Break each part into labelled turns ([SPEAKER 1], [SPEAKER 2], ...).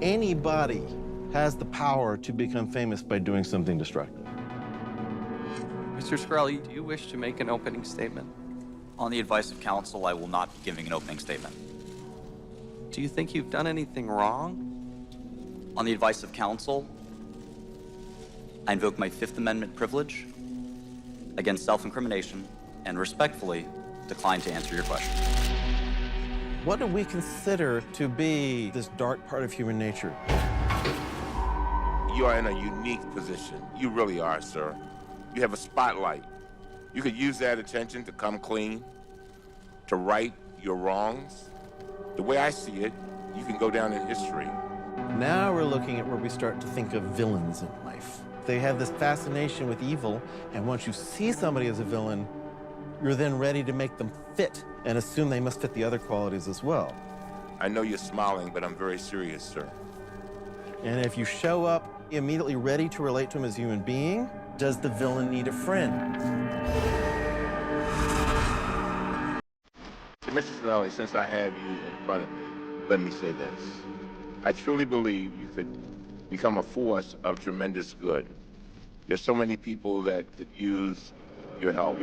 [SPEAKER 1] Anybody has the power to become famous by doing something destructive.
[SPEAKER 2] Mr. Shkreli, do you wish to make an opening statement?
[SPEAKER 3] On the advice of counsel, I will not be giving an opening statement.
[SPEAKER 2] Do you think you've done anything wrong?
[SPEAKER 3] On the advice of counsel, I invoke my Fifth Amendment privilege against self-incrimination and respectfully decline to answer your question.
[SPEAKER 1] What do we consider to be this dark part of human nature?
[SPEAKER 4] You are in a unique position. You really are, sir. You have a spotlight. You could use that attention to come clean, to right your wrongs. The way I see it, you can go down in history.
[SPEAKER 1] Now we're looking at where we start to think of villains in life. They have this fascination with evil, and once you see somebody as a villain, you're then ready to make them fit and assume they must fit the other qualities as well.
[SPEAKER 4] I know you're smiling, but I'm very serious, sir.
[SPEAKER 1] And if you show up immediately ready to relate to him as a human being, does the villain need a friend?
[SPEAKER 4] Mrs. Lally, since I have you in front of me, let me say this. I truly believe you could become a force of tremendous good. There's so many people that could use your help.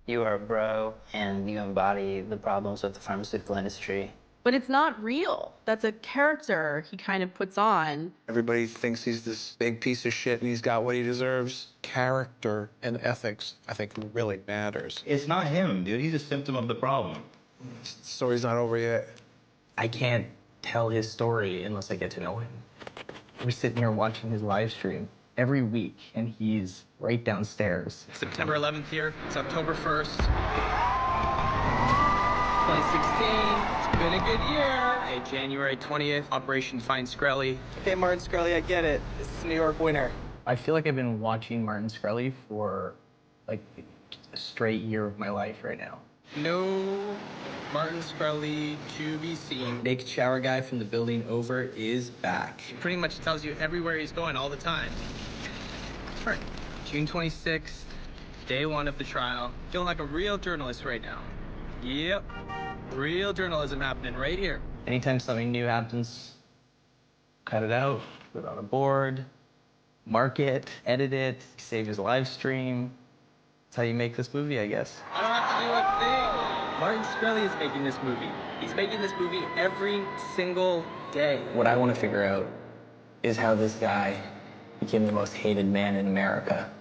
[SPEAKER 5] You are a bro, and you embody the problems of the pharmaceutical industry.
[SPEAKER 6] But it's not real. That's a character he kind of puts on.
[SPEAKER 7] Everybody thinks he's this big piece of shit and he's got what he deserves. Character and ethics, I think, really matters.
[SPEAKER 8] It's not him, dude. He's a symptom of the problem.
[SPEAKER 7] The story's not over yet.
[SPEAKER 5] I can't tell his story unless I get to know him. We're sitting here watching his live stream every week, and he's right downstairs.
[SPEAKER 2] September 11th here. It's October 1st. 2016. It's been a good year. Hey, January 20th. Operation Find Shkreli. Okay, Martin Shkreli, I get it. This is New York winter.
[SPEAKER 5] I feel like I've been watching Martin Shkreli for like a straight year of my life right now.
[SPEAKER 2] No Martin Shkreli to be seen. Naked shower guy from the building over is back. He pretty much tells you everywhere he's going all the time. That's right. June 26th, day one of the trial. Feeling like a real journalist right now. Yep. Real journalism happening right here.
[SPEAKER 5] Anytime something new happens, cut it out, put it on a board, mark it, edit it, save his live stream. That's how you make this movie, I guess.
[SPEAKER 2] I don't have to do a thing. Martin Shkreli is making this movie. He's making this movie every single day.
[SPEAKER 5] What I want to figure out is how this guy became the most hated man in America.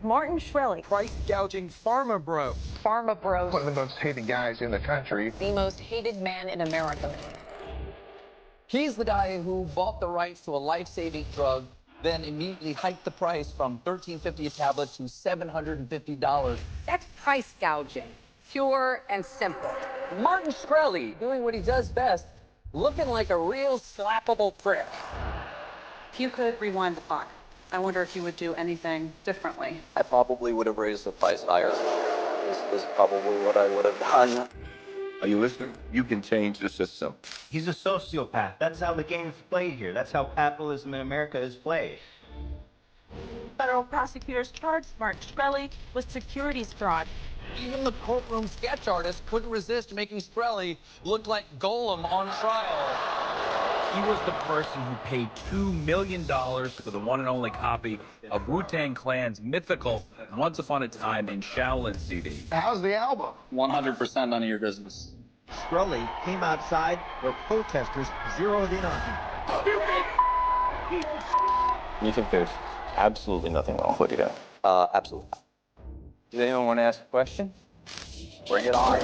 [SPEAKER 9] Martin Shkreli.
[SPEAKER 2] Price gouging pharma bro.
[SPEAKER 9] Pharma bros.
[SPEAKER 7] One of the most hated guys in the country.
[SPEAKER 9] The most hated man in America.
[SPEAKER 10] He's the guy who bought the rights to a life-saving drug, then immediately hiked the price from $13.50 a tablet to $750.
[SPEAKER 9] That's price gouging. Pure and simple.
[SPEAKER 10] Martin Shkreli, doing what he does best, looking like a real slappable prick.
[SPEAKER 6] If you could rewind the clock, I wonder if you would do anything differently.
[SPEAKER 3] I probably would have raised the price higher. This is probably what I would have done.
[SPEAKER 4] Are you listening? You can change the system.
[SPEAKER 8] He's a sociopath. That's how the game's played here. That's how capitalism in America is played.
[SPEAKER 11] Federal prosecutors charged Martin Shkreli with securities fraud.
[SPEAKER 10] Even the courtroom sketch artist couldn't resist making Shkreli look like Golem on trial.
[SPEAKER 12] He was the person who paid $2 million for the one and only copy of Wu-Tang Clan's mythical Once Upon a Time in Shaolin CD.
[SPEAKER 7] How's the album?
[SPEAKER 3] 100% none of your business.
[SPEAKER 8] Shkreli came outside where protesters zeroed in on him.
[SPEAKER 13] You think there's absolutely nothing wrong with you?
[SPEAKER 3] Absolutely.
[SPEAKER 13] Does anyone want to ask a question? Bring it on.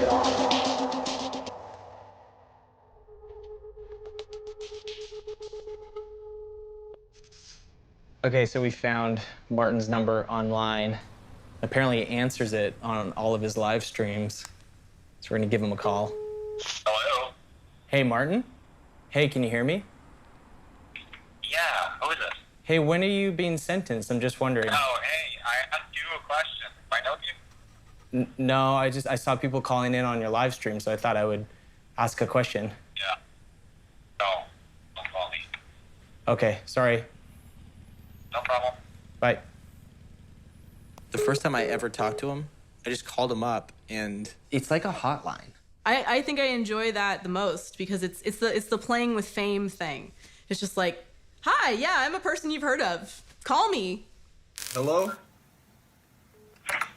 [SPEAKER 5] Okay, so we found Martin's number online. Apparently he answers it on all of his live streams. So we're gonna give him a call.
[SPEAKER 14] Hello?
[SPEAKER 5] Hey, Martin? Hey, can you hear me?
[SPEAKER 14] Yeah, who is this?
[SPEAKER 5] Hey, when are you being sentenced? I'm just wondering.
[SPEAKER 14] Oh, hey, I asked you a question. Can I help you?
[SPEAKER 5] No, I saw people calling in on your live stream, so I thought I would ask a question.
[SPEAKER 14] Yeah. No, don't call me.
[SPEAKER 5] Okay, sorry.
[SPEAKER 14] No problem.
[SPEAKER 5] Bye. The first time I ever talked to him, I just called him up, and it's like a hotline.
[SPEAKER 15] I think I enjoy that the most because it's the playing with fame thing. It's just like, hi, yeah, I'm a person you've heard of. Call me.
[SPEAKER 16] Hello?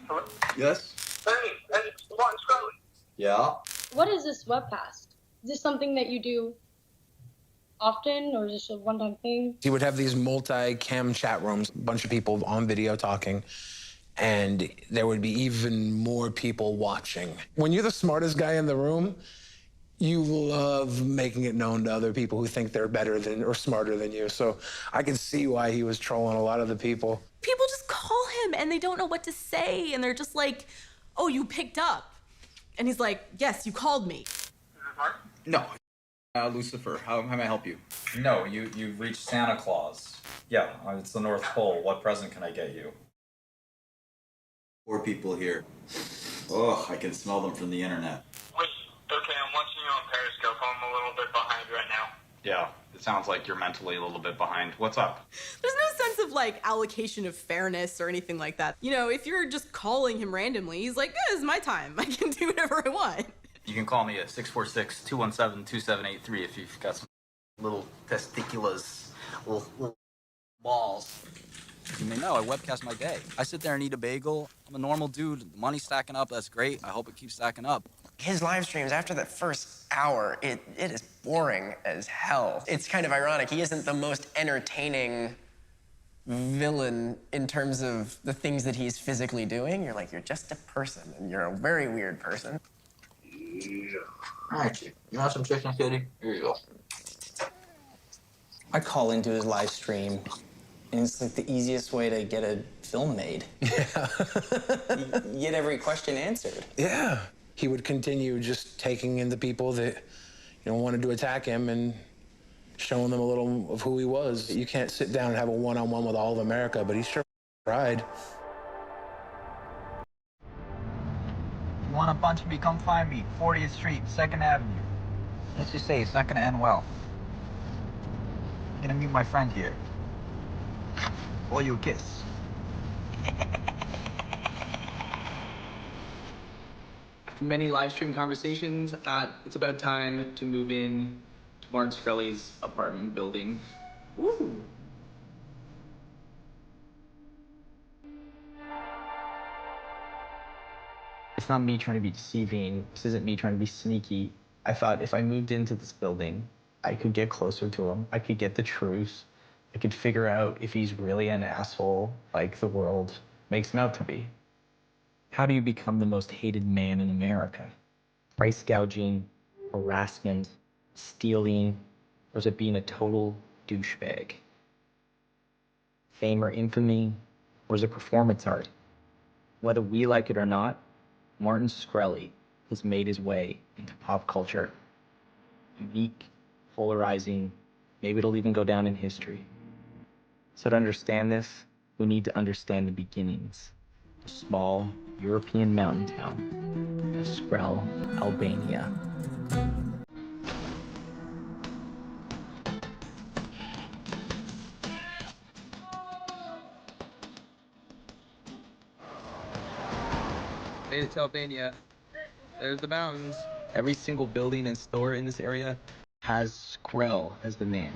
[SPEAKER 14] Hello?
[SPEAKER 16] Yes?
[SPEAKER 14] Hey, it's Martin Shkreli.
[SPEAKER 16] Yeah?
[SPEAKER 17] What is this webcast? Is this something that you do often, or is this a one-time thing?
[SPEAKER 7] He would have these multi-cam chat rooms, a bunch of people on video talking, and there would be even more people watching. When you're the smartest guy in the room, you love making it known to other people who think they're better than or smarter than you. So I could see why he was trolling a lot of the people.
[SPEAKER 15] People just call him and they don't know what to say, and they're just like, oh, you picked up. And he's like, yes, you called me.
[SPEAKER 14] Is this Martin?
[SPEAKER 16] No. Lucifer, how may I help you?
[SPEAKER 18] No, you've reached Santa Claus. Yeah, it's the North Pole. What present can I get you?
[SPEAKER 16] 4 people here. Oh, I can smell them from the internet.
[SPEAKER 14] Wait, okay, I'm watching you on Periscope. I'm a little bit behind right now.
[SPEAKER 18] Yeah, it sounds like you're mentally a little bit behind. What's up?
[SPEAKER 15] There's no sense of like allocation of fairness or anything like that. You know, if you're just calling him randomly, he's like, this is my time. I can do whatever I want.
[SPEAKER 3] You can call me at 646-217-2783 if you've got some little testiculars, little balls. You may know I webcast my day. I sit there and eat a bagel. I'm a normal dude. Money's stacking up. That's great. I hope it keeps stacking up.
[SPEAKER 19] His live streams, after that first hour, it is boring as hell. It's kind of ironic. He isn't the most entertaining villain in terms of the things that he's physically doing. You're like, you're just a person, and you're a very weird person.
[SPEAKER 2] Yeah. All right, you want some chicken, Kitty? Here you go.
[SPEAKER 5] I call into his live stream, and it's like the easiest way to get a film made. Yeah. You get every question answered.
[SPEAKER 7] Yeah. He would continue just taking in the people that, wanted to attack him and showing them a little of who he was. You can't sit down and have a one-on-one with all of America, but he sure tried.
[SPEAKER 2] You want a bunch of me? Come find me. 40th Street, 2nd Avenue. Let's just say it's not gonna end well. You're gonna meet my friend here. Or you kiss. Many live stream conversations. It's about time to move in to Martin Shkreli's apartment building. Woo!
[SPEAKER 5] It's not me trying to be deceiving. This isn't me trying to be sneaky. I thought if I moved into this building, I could get closer to him. I could get the truth. I could figure out if he's really an asshole like the world makes him out to be. How do you become the most hated man in America? Price gouging, harassment, stealing, or is it being a total douchebag? Fame or infamy, or is it performance art? Whether we like it or not, Martin Shkreli has made his way into pop culture. Unique, polarizing, maybe it'll even go down in history. So to understand this, we need to understand the beginnings. A small European mountain town, Shkreli, Albania.
[SPEAKER 2] Made it to Albania. There's the mountains. Every single building and store in this area has Shkreli as the name.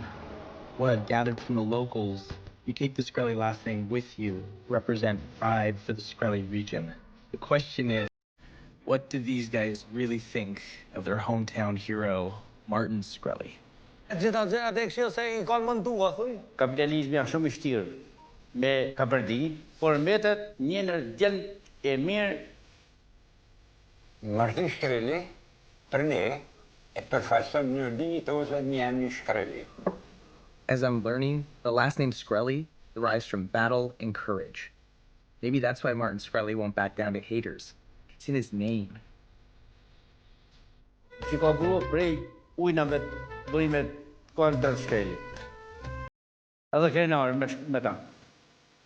[SPEAKER 2] What I've gathered from the locals, you take the Shkreli last name with you, represent pride for the Shkreli region. The question is, what do these guys really think of their hometown hero, Martin Shkreli?
[SPEAKER 8] Kapitalizmi shumë i shtirë me kapërdi, por mbetet një ndër djalë e mirë.
[SPEAKER 20] Martin Shkreli për ne e përfaqëson në dinjitoze një emri Shkreli.
[SPEAKER 2] As I'm learning, the last name Shkreli derives from battle and courage. Maybe that's why Martin Shkreli won't back down to haters. It's in his name.
[SPEAKER 8] Si ka bua prej ujnave bërimet kontra Shkreli. Edhe krenare me ta.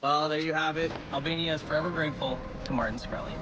[SPEAKER 2] Well, there you have it. Albania is forever grateful to Martin Shkreli.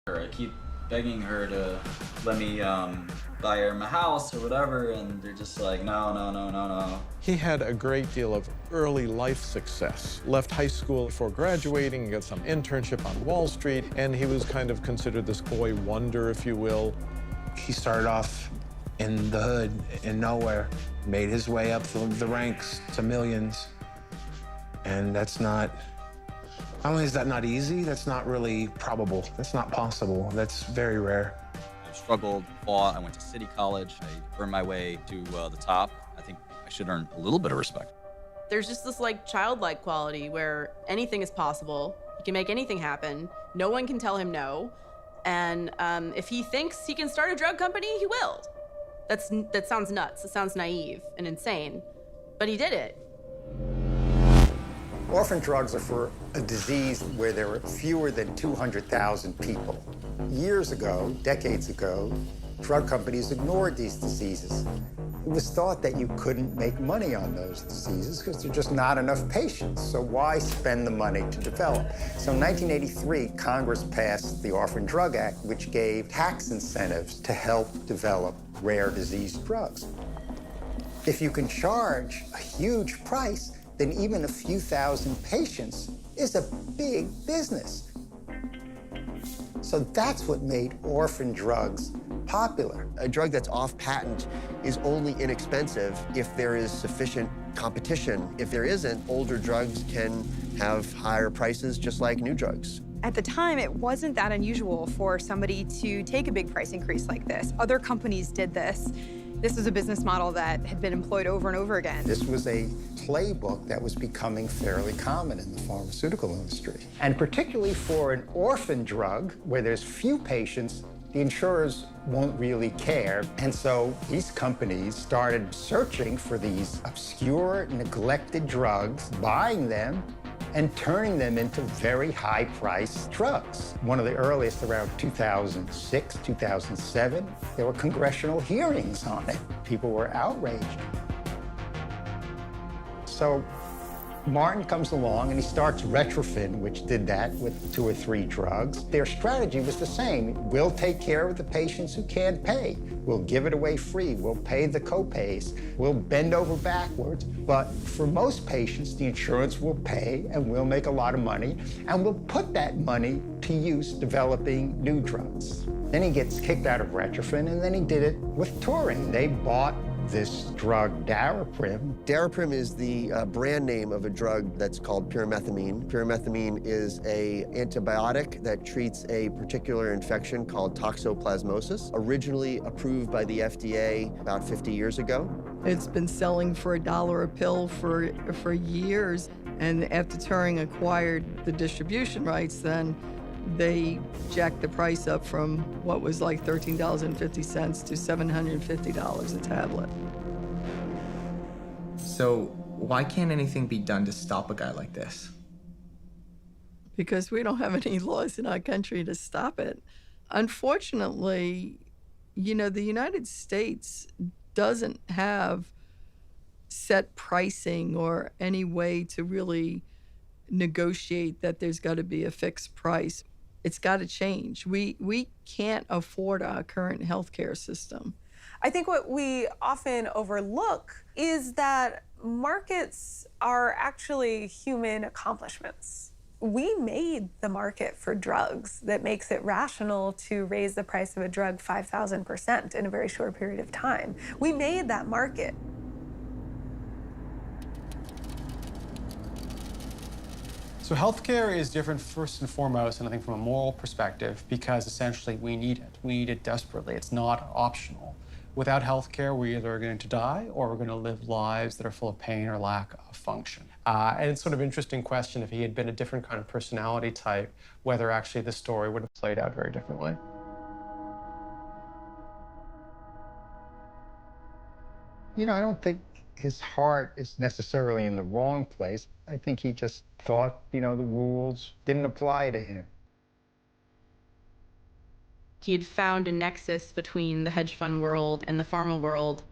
[SPEAKER 3] I keep begging her to let me buy her my house or whatever, and they're just like, no, no, no, no, no.
[SPEAKER 21] He had a great deal of early life success. Left high school before graduating, got some internship on Wall Street, and he was kind of considered this boy wonder, if you will.
[SPEAKER 7] He started off in the hood, in nowhere, made his way up the ranks to millions. And that's not only is that not easy, that's not really probable. That's not possible. That's very rare.
[SPEAKER 3] I struggled, fought, I went to city college, I earned my way to the top. I think I should earn a little bit of respect.
[SPEAKER 15] There's just this like childlike quality where anything is possible. He can make anything happen. No one can tell him no. And if he thinks he can start a drug company, he will. That sounds nuts. It sounds naive and insane, but he did it.
[SPEAKER 22] Orphan drugs are for a disease where there are fewer than 200,000 people. Years ago, decades ago, drug companies ignored these diseases. It was thought that you couldn't make money on those diseases because there are just not enough patients. So why spend the money to develop? So in 1983, Congress passed the Orphan Drug Act, which gave tax incentives to help develop rare disease drugs. If you can charge a huge price, then even a few thousand patients is a big business. So that's what made orphan drugs popular.
[SPEAKER 23] A drug that's off patent is only inexpensive if there is sufficient competition. If there isn't, older drugs can have higher prices just like new drugs.
[SPEAKER 24] At the time, it wasn't that unusual for somebody to take a big price increase like this. Other companies did this. This was a business model that had been employed over and over again.
[SPEAKER 22] This was a playbook that was becoming fairly common in the pharmaceutical industry. And particularly for an orphan drug where there's few patients, the insurers won't really care. And so these companies started searching for these obscure, neglected drugs, buying them, and turning them into very high-priced drugs. One of the earliest, around 2006, 2007, there were congressional hearings on it. People were outraged. So Martin comes along and he starts Retrofin, which did that with 2 or 3 drugs. Their strategy was the same. We'll take care of the patients who can't pay. We'll give it away free. We'll pay the co-pays. We'll bend over backwards. But for most patients, the insurance will pay and we'll make a lot of money. And we'll put that money to use developing new drugs. Then he gets kicked out of Retrofin, and then he did it with Turing. They bought this drug Daraprim.
[SPEAKER 23] Daraprim is the brand name of a drug that's called pyrimethamine. Pyrimethamine is a antibiotic that treats a particular infection called toxoplasmosis, originally approved by the FDA about 50 years ago.
[SPEAKER 1] It's been selling for $1 a pill for years, and after Turing acquired the distribution rights, then they jacked the price up from what was like $13.50 to $750 a tablet.
[SPEAKER 5] So why can't anything be done to stop a guy like this?
[SPEAKER 1] Because we don't have any laws in our country to stop it. Unfortunately, the United States doesn't have set pricing or any way to really negotiate that there's got to be a fixed price. It's got to change. We can't afford our current healthcare system.
[SPEAKER 4] I think what we often overlook is that markets are actually human accomplishments. We made the market for drugs that makes it rational to raise the price of a drug 5,000% in a very short period of time. We made that market.
[SPEAKER 6] So healthcare is different first and foremost, and I think from a moral perspective, because essentially we need it. We need it desperately. It's not optional. Without healthcare, we're either going to die or we're going to live lives that are full of pain or lack of function. And it's sort of an interesting question if he had been a different kind of personality type, whether actually the story would have played out very differently.
[SPEAKER 22] I don't think his heart is necessarily in the wrong place. I think he just thought, the rules didn't apply to him.
[SPEAKER 15] He had found a nexus between the hedge fund world and the pharma world.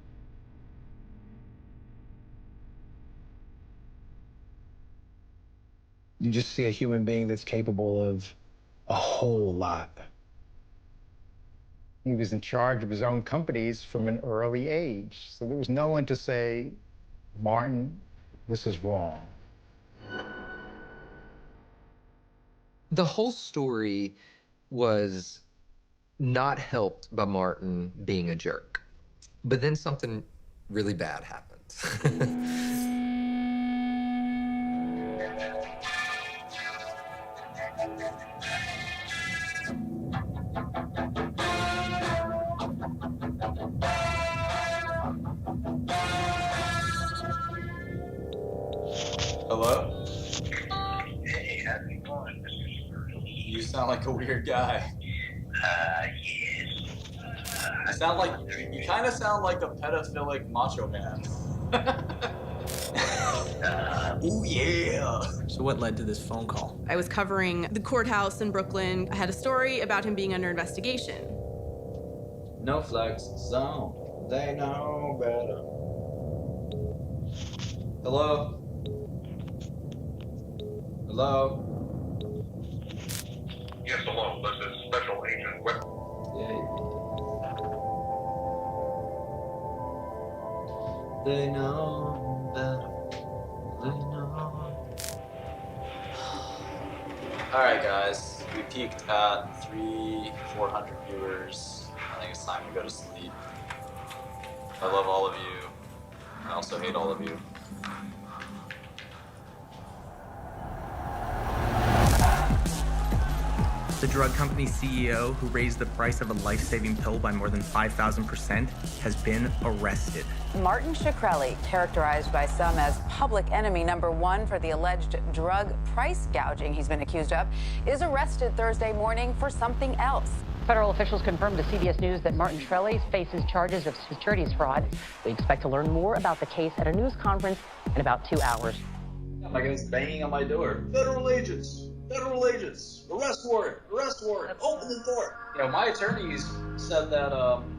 [SPEAKER 22] You just see a human being that's capable of a whole lot. He was in charge of his own companies from an early age. So there was no one to say, Martin, this is wrong.
[SPEAKER 9] The whole story was not helped by Martin being a jerk. But then something really bad happens.
[SPEAKER 18] Hello?
[SPEAKER 14] Hey, how's it going, Mr. Shkreli?
[SPEAKER 18] You sound like a weird guy.
[SPEAKER 14] Yes.
[SPEAKER 18] You kind of sound like a pedophilic macho man. Ooh, yeah.
[SPEAKER 2] So what led to this phone call?
[SPEAKER 15] I was covering the courthouse in Brooklyn. I had a story about him being under investigation.
[SPEAKER 18] No flex zone. They know better. Hello? Hello?
[SPEAKER 14] Yes, hello. This is Special Agent Whip.
[SPEAKER 18] They know better. They know. Alright, guys. We peaked at 400 viewers. I think it's time to go to sleep. I love all of you. I also hate all of you.
[SPEAKER 2] The drug company CEO who raised the price of a life-saving pill by more than 5,000% has been arrested.
[SPEAKER 25] Martin Shkreli, characterized by some as public enemy #1 for the alleged drug price gouging he's been accused of, is arrested Thursday morning for something else.
[SPEAKER 26] Federal officials confirmed to CBS News that Martin Shkreli faces charges of securities fraud. We expect to learn more about the case at a news conference in about 2 hours.
[SPEAKER 18] My guy's banging on my door. Federal agents! Federal agents! Arrest warrant! Arrest warrant! Open the door! My attorneys said that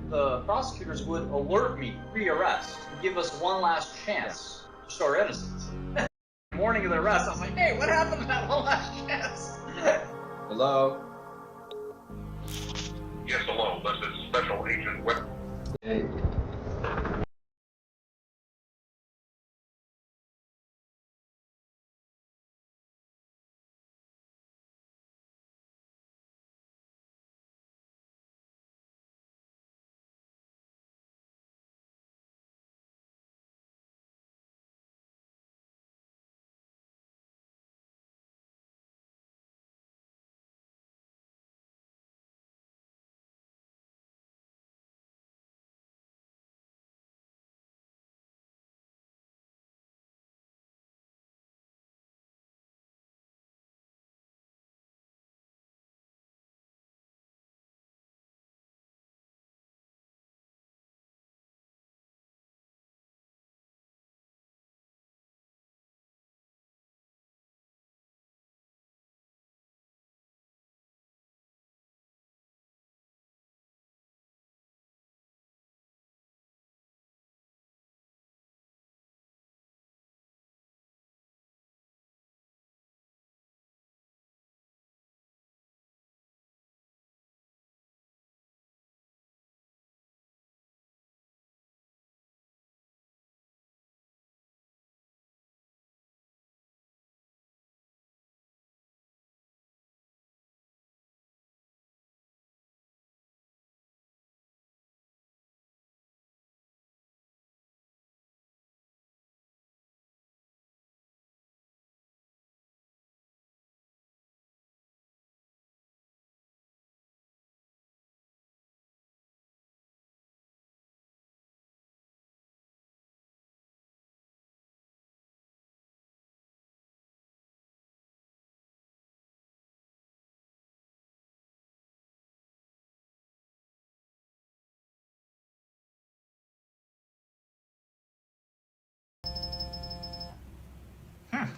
[SPEAKER 18] the prosecutors would alert me pre-arrest and give us one last chance to show our innocence. Morning of the arrest, I was like, hey, what happened to that one last chance? Hello?
[SPEAKER 14] Yes, hello. This is Special Agent Whip.
[SPEAKER 18] Hey.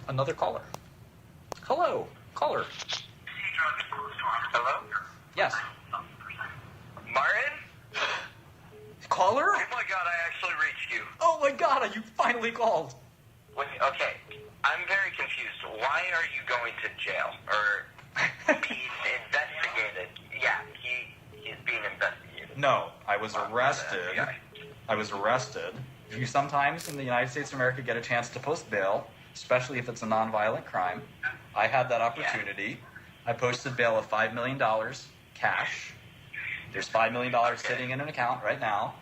[SPEAKER 3] Another caller. Hello, caller.
[SPEAKER 14] Hello?
[SPEAKER 3] Yes.
[SPEAKER 14] Martin?
[SPEAKER 3] Caller?
[SPEAKER 14] Oh my god, I actually reached you.
[SPEAKER 3] Oh my god, you finally called.
[SPEAKER 14] Wait, okay, I'm very confused. Why are you going to jail? Or being investigated? Yeah, he's being investigated.
[SPEAKER 3] No, I was arrested. I was arrested. You sometimes in the United States of America get a chance to post bail, especially if it's a nonviolent crime. I had that opportunity. I posted bail of $5 million cash. There's $5 million sitting in an account right now.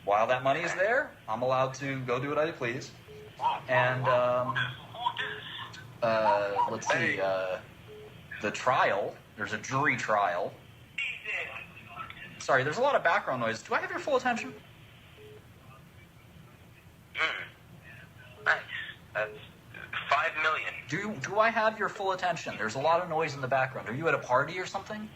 [SPEAKER 3] While that money is there, I'm allowed to go do what I please. And let's see, the trial, there's a jury trial. Sorry, there's a lot of background noise. Do I have your full attention?
[SPEAKER 14] Nice. That's $5 million.
[SPEAKER 3] Do I have your full attention? There's a lot of noise in the background. Are you at a party or something?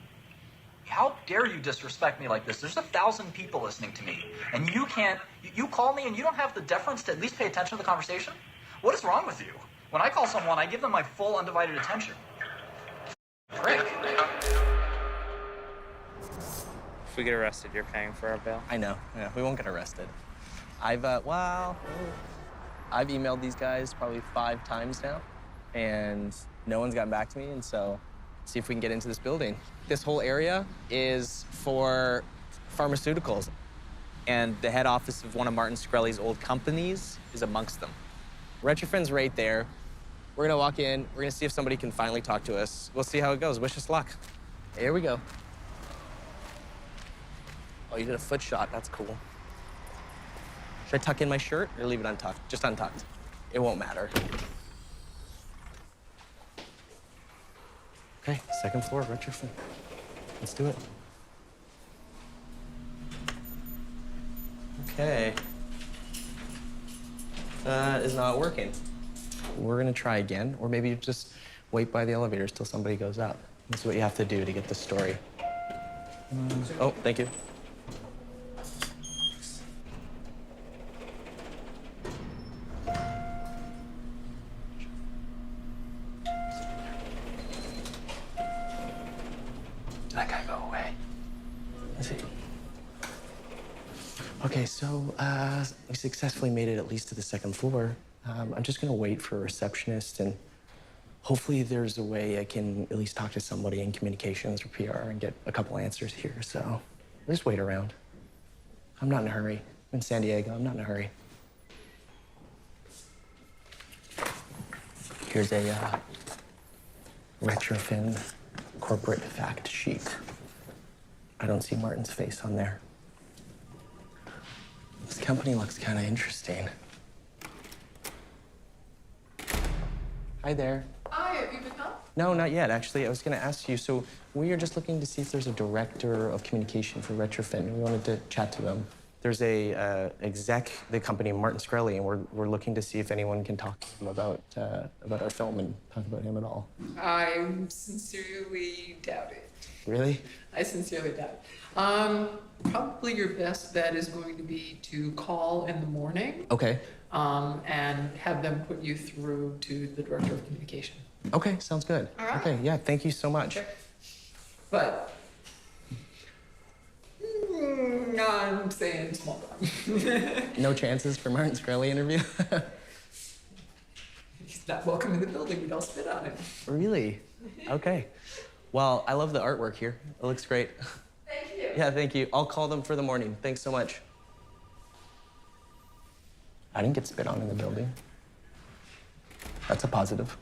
[SPEAKER 3] How dare you disrespect me like this? There's 1,000 people listening to me, and you can't, you call me and you don't have the deference to at least pay attention to the conversation? What is wrong with you? When I call someone, I give them my full undivided attention. Prick.
[SPEAKER 10] If we get arrested, you're paying for our bail?
[SPEAKER 19] I know. Yeah, we won't get arrested. I've emailed these guys probably 5 times now, and no one's gotten back to me, and so see if we can get into this building. This whole area is for pharmaceuticals, and the head office of one of Martin Shkreli's old companies is amongst them. Retrofit's right there. We're gonna walk in, we're gonna see if somebody can finally talk to us. We'll see how it goes. Wish us luck. Here we go. Oh, you did a foot shot, that's cool. Should I tuck in my shirt or leave it untucked? Just untucked. It won't matter. Okay, second floor, retrofit. Let's do it. Okay. That is not working. We're gonna try again, or maybe just wait by the elevators till somebody goes up. That's what you have to do to get the story. Oh, thank you. Did that guy go away? Is he? Okay, so we successfully made it at least to the second floor. I'm just gonna wait for a receptionist, and hopefully there's a way I can at least talk to somebody in communications or PR and get a couple answers here. So just wait around. I'm not in a hurry. I'm in San Diego. I'm not in a hurry. Here's a Retrofin corporate fact sheet. I don't see Martin's face on there. This company looks kind of interesting. Hi there.
[SPEAKER 1] Hi, have you been up?
[SPEAKER 19] No, not yet, actually. I was going to ask you, so we are just looking to see if there's a director of communication for Retrofin. We wanted to chat to them. There's a exec, the company, Martin Shkreli, and we're looking to see if anyone can talk to him about our film and talk about him at all.
[SPEAKER 11] I sincerely doubt it.
[SPEAKER 19] Really?
[SPEAKER 11] I sincerely doubt it. Probably your best bet is going to be to call in the morning.
[SPEAKER 19] Okay.
[SPEAKER 11] And have them put you through to the director of communication.
[SPEAKER 19] Okay, sounds good.
[SPEAKER 11] All right.
[SPEAKER 19] Okay, yeah, thank you so much.
[SPEAKER 11] Okay. But I'm saying small time.
[SPEAKER 19] No chances for Martin Shkreli interview?
[SPEAKER 11] He's not welcome in the building. We'd all spit on him.
[SPEAKER 19] Really? Okay. Well, I love the artwork here. It looks great.
[SPEAKER 11] Thank you.
[SPEAKER 19] Yeah, thank you. I'll call them for the morning. Thanks so much. I didn't get spit on in the building. That's a positive.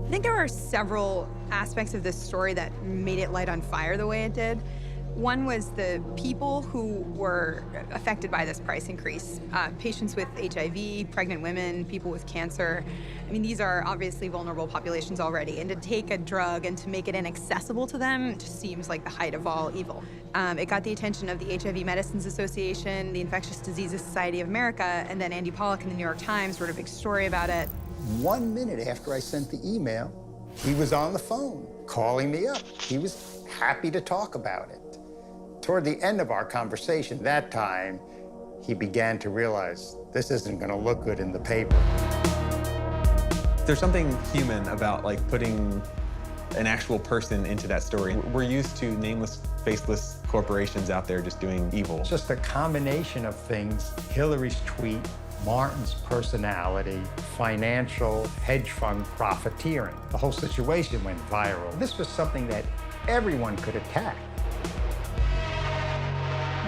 [SPEAKER 24] I think there are several aspects of this story that made it light on fire the way it did. One was the people who were affected by this price increase. Patients with HIV, pregnant women, people with cancer. I mean, these are obviously vulnerable populations already, and to take a drug and to make it inaccessible to them just seems like the height of all evil. It got the attention of the HIV Medicines Association, the Infectious Diseases Society of America, and then Andy Pollack in the New York Times wrote a big story about it.
[SPEAKER 22] 1 minute after I sent the email, he was on the phone, calling me up. He was happy to talk about it. Toward the end of our conversation that time, he began to realize this isn't going to look good in the paper.
[SPEAKER 8] There's something human about like putting an actual person into that story. We're used to nameless, faceless corporations out there just doing evil.
[SPEAKER 22] It's just a combination of things. Hillary's tweet, Martin's personality, financial hedge fund profiteering. The whole situation went viral. This was something that everyone could attack.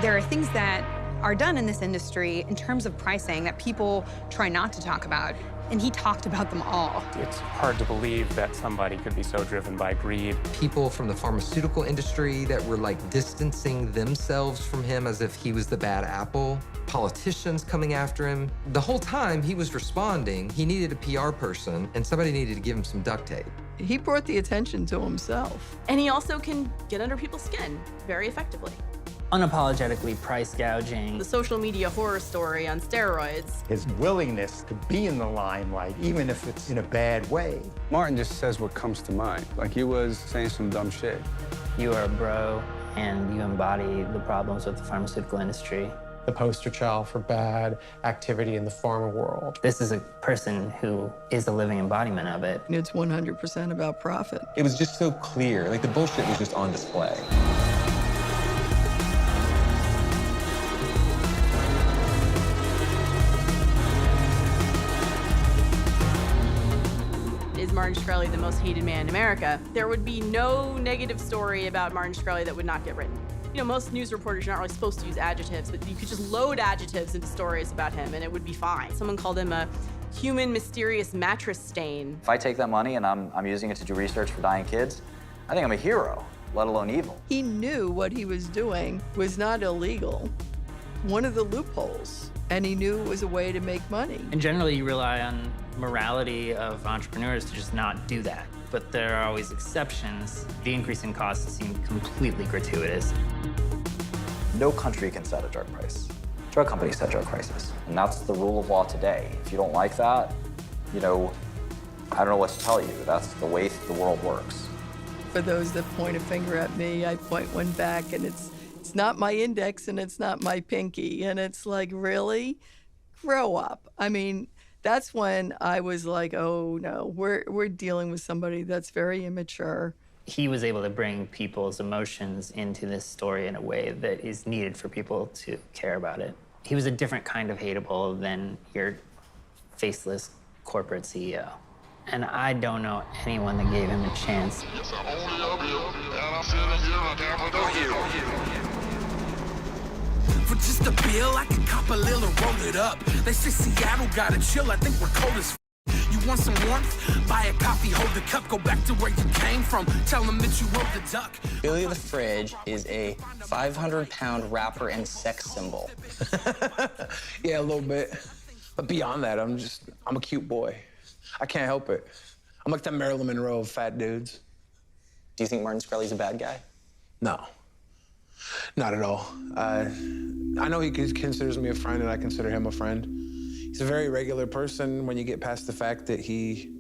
[SPEAKER 24] There are things that are done in this industry in terms of pricing that people try not to talk about, and he talked about them all.
[SPEAKER 12] It's hard to believe that somebody could be so driven by greed.
[SPEAKER 9] People from the pharmaceutical industry that were like distancing themselves from him as if he was the bad apple. Politicians coming after him. The whole time he was responding, he needed a PR person and somebody needed to give him some duct tape.
[SPEAKER 1] He brought the attention to himself.
[SPEAKER 15] And he also can get under people's skin very effectively.
[SPEAKER 13] Unapologetically price gouging.
[SPEAKER 15] The social media horror story on steroids.
[SPEAKER 22] His willingness to be in the limelight, even if it's in a bad way.
[SPEAKER 16] Martin just says what comes to mind. Like he was saying some dumb shit.
[SPEAKER 13] You are a bro, and you embody the problems with the pharmaceutical industry.
[SPEAKER 6] The poster child for bad activity in the pharma world.
[SPEAKER 13] This is a person who is a living embodiment of it.
[SPEAKER 1] It's 100% about profit.
[SPEAKER 8] It was just so clear, like the bullshit was just on display.
[SPEAKER 15] Is Martin Shkreli the most hated man in America? There would be no negative story about Martin Shkreli that would not get written. You know, most news reporters are not really supposed to use adjectives, but you could just load adjectives into stories about him and it would be fine. Someone called him a human mysterious mattress stain.
[SPEAKER 3] If I take that money and I'm using it to do research for dying kids, I think I'm a hero, let alone evil.
[SPEAKER 1] He knew what he was doing was not illegal. One of the loopholes. And he knew it was a way to make money.
[SPEAKER 13] And generally you rely on morality of entrepreneurs to just not do that. But there are always exceptions. The increase in costs seemed completely gratuitous.
[SPEAKER 3] No country can set a drug price. Drug companies set drug prices. And that's the rule of law today. If you don't like that, you know, I don't know what to tell you. That's the way the world works.
[SPEAKER 1] For those that point a finger at me, I point one back, and it's not my index and it's not my pinky. And it's like, really? Grow up. I mean, that's when I was like, oh no, we're dealing with somebody that's very immature.
[SPEAKER 13] He was able to bring people's emotions into this story in a way that is needed for people to care about it. He was a different kind of hateable than your faceless corporate CEO. And I don't know anyone that gave him a chance.
[SPEAKER 17] For just a bill, I can cop a lil and roll it up. They say Seattle gotta chill, I think we're cold as You want some warmth? Buy a coffee, hold the cup, go back to where you came from. Tell them that you rode the duck.
[SPEAKER 20] Billy the Fridge is a 500-pound rapper and sex symbol.
[SPEAKER 7] Yeah, a little bit. But beyond that, I'm a cute boy. I can't help it. I'm like the Marilyn Monroe of fat dudes.
[SPEAKER 20] Do you think Martin Shkreli's a bad guy?
[SPEAKER 7] No, not at all. I know he considers me a friend, and I consider him a friend. He's a very regular person when you get past the fact that he,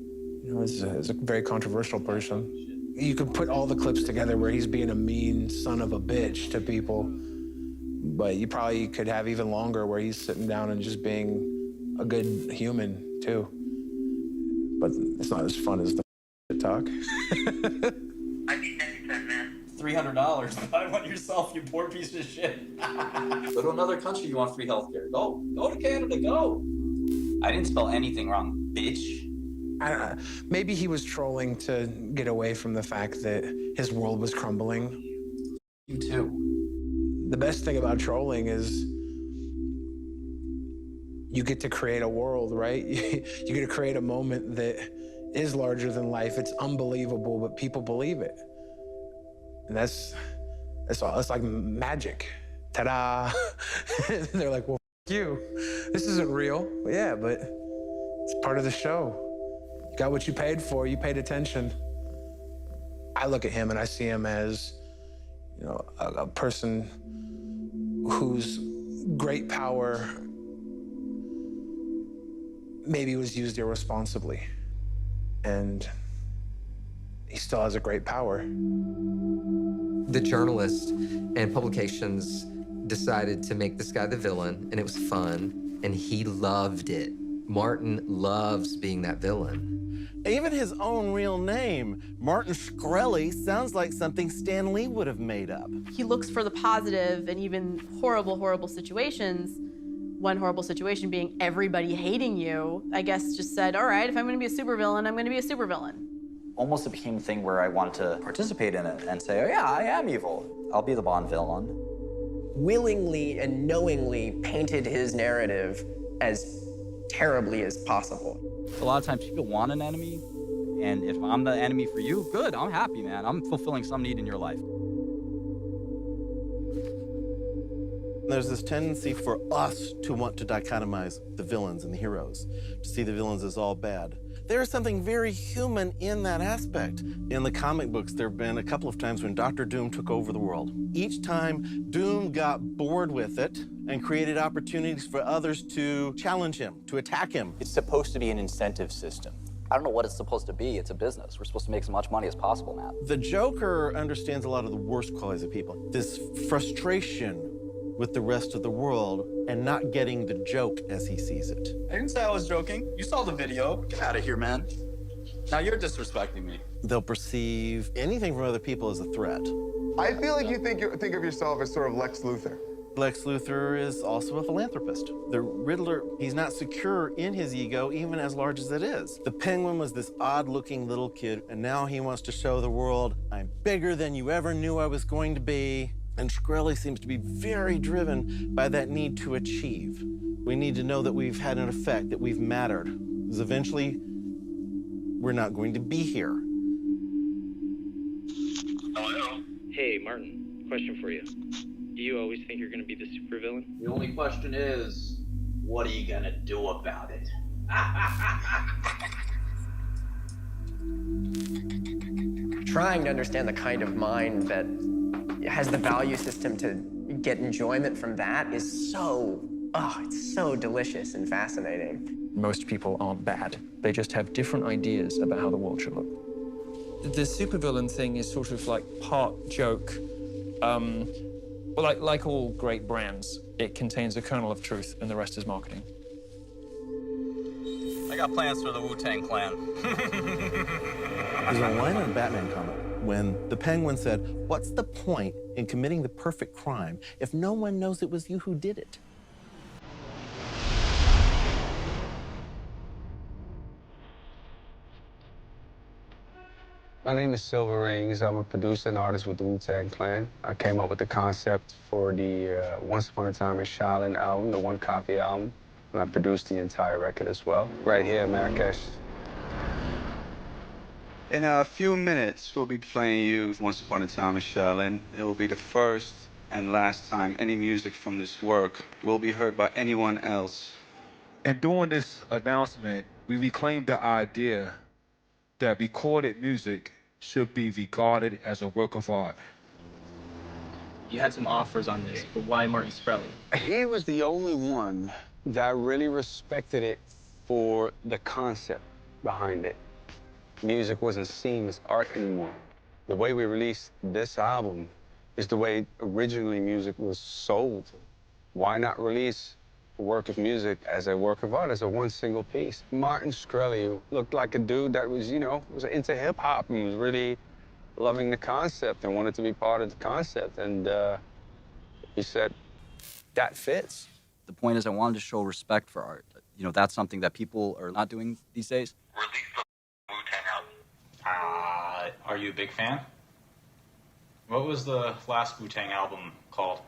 [SPEAKER 7] is a very controversial person. You could put all the clips together where he's being a mean son of a bitch to people, but you probably could have even longer where he's sitting down and just being a good human, too. But it's not as fun as the shit talk.
[SPEAKER 3] $300. Buy one yourself, you poor piece of shit. Go to another country, you want free healthcare. Go to Canada, go. I didn't spell anything wrong, bitch.
[SPEAKER 7] I don't know. Maybe he was trolling to get away from the fact that his world was crumbling.
[SPEAKER 3] You too.
[SPEAKER 7] The best thing about trolling is you get to create a world, right? You get to create a moment that is larger than life. It's unbelievable, but people believe it. And that's all. It's like magic. Ta-da! They're like, well, f you. This isn't real. Well, yeah, but it's part of the show. You got what you paid for. You paid attention. I look at him and I see him as, a person whose great power maybe was used irresponsibly. And he still has a great power.
[SPEAKER 9] The journalists and publications decided to make this guy the villain, and it was fun, and he loved it. Martin loves being that villain.
[SPEAKER 2] Even his own real name, Martin Shkreli, sounds like something Stan Lee would have made up.
[SPEAKER 15] He looks for the positive in even horrible, horrible situations. One horrible situation being everybody hating you. I guess just said, all right, if I'm gonna be a supervillain, I'm gonna be a supervillain.
[SPEAKER 3] Almost it became a thing where I wanted to participate in it and say, oh yeah, I am evil. I'll be the Bond villain.
[SPEAKER 19] Willingly and knowingly painted his narrative as terribly as possible.
[SPEAKER 3] A lot of times people want an enemy, and if I'm the enemy for you, good, I'm happy, man. I'm fulfilling some need in your life.
[SPEAKER 2] There's this tendency for us to want to dichotomize the villains and the heroes, to see the villains as all bad. There is something very human in that aspect. In the comic books, there have been a couple of times when Dr. Doom took over the world. Each time, Doom got bored with it and created opportunities for others to challenge him, to attack him.
[SPEAKER 4] It's supposed to be an incentive system. I don't know what it's supposed to be. It's a business. We're supposed to make as much money as possible, Matt.
[SPEAKER 2] The Joker understands a lot of the worst qualities of people. This frustration with the rest of the world and not getting the joke as he sees it.
[SPEAKER 3] I didn't say I was joking. You saw the video. Get out of here, man. Now you're disrespecting me.
[SPEAKER 2] They'll perceive anything from other people as a threat.
[SPEAKER 5] I feel like you think of yourself as sort of Lex Luthor.
[SPEAKER 2] Lex Luthor is also a philanthropist. The Riddler, he's not secure in his ego, even as large as it is. The Penguin was this odd-looking little kid, and now he wants to show the world, I'm bigger than you ever knew I was going to be. And Shkreli seems to be very driven by that need to achieve. We need to know that we've had an effect, that we've mattered. Because eventually, we're not going to be here.
[SPEAKER 21] Hello? Hey, Martin, question for you. Do you always think you're gonna be the supervillain?
[SPEAKER 18] The only question is, what are you gonna do about it?
[SPEAKER 19] Trying to understand the kind of mind that has the value system to get enjoyment from that is so, it's so delicious and fascinating.
[SPEAKER 23] Most people aren't bad. They just have different ideas about how the world should look. The supervillain thing is sort of like part joke. Well, like all great brands, it contains a kernel of truth and the rest is marketing.
[SPEAKER 3] I got plans for the Wu-Tang Clan.
[SPEAKER 2] There's a line in a Batman comic when the Penguin said, what's the point in committing the perfect crime if no one knows it was you who did it?
[SPEAKER 16] My name is Silver Rings. I'm a producer and artist with the Wu-Tang Clan. I came up with the concept for the Once Upon a Time in Shaolin album, the One Copy album, and I produced the entire record as well. Right here in Marrakesh.
[SPEAKER 25] In a few minutes, we'll be playing you Once Upon a Time in Shaolin. It will be the first and last time any music from this work will be heard by anyone else.
[SPEAKER 27] And during this announcement, we reclaimed the idea that recorded music should be regarded as a work of art.
[SPEAKER 21] You had some offers on this, but why Martin Shkreli?
[SPEAKER 16] He was the only one that really respected it for the concept behind it. Music wasn't seen as art anymore. The way we released this album is the way originally music was sold. Why not release a work of music as a work of art, as a one single piece? Martin Shkreli looked like a dude that was, was into hip hop and was really loving the concept and wanted to be part of the concept. And he said, that fits.
[SPEAKER 3] The point is I wanted to show respect for art. That's something that people are not doing these days.
[SPEAKER 10] Are you a big fan? What was the last Wu-Tang album called?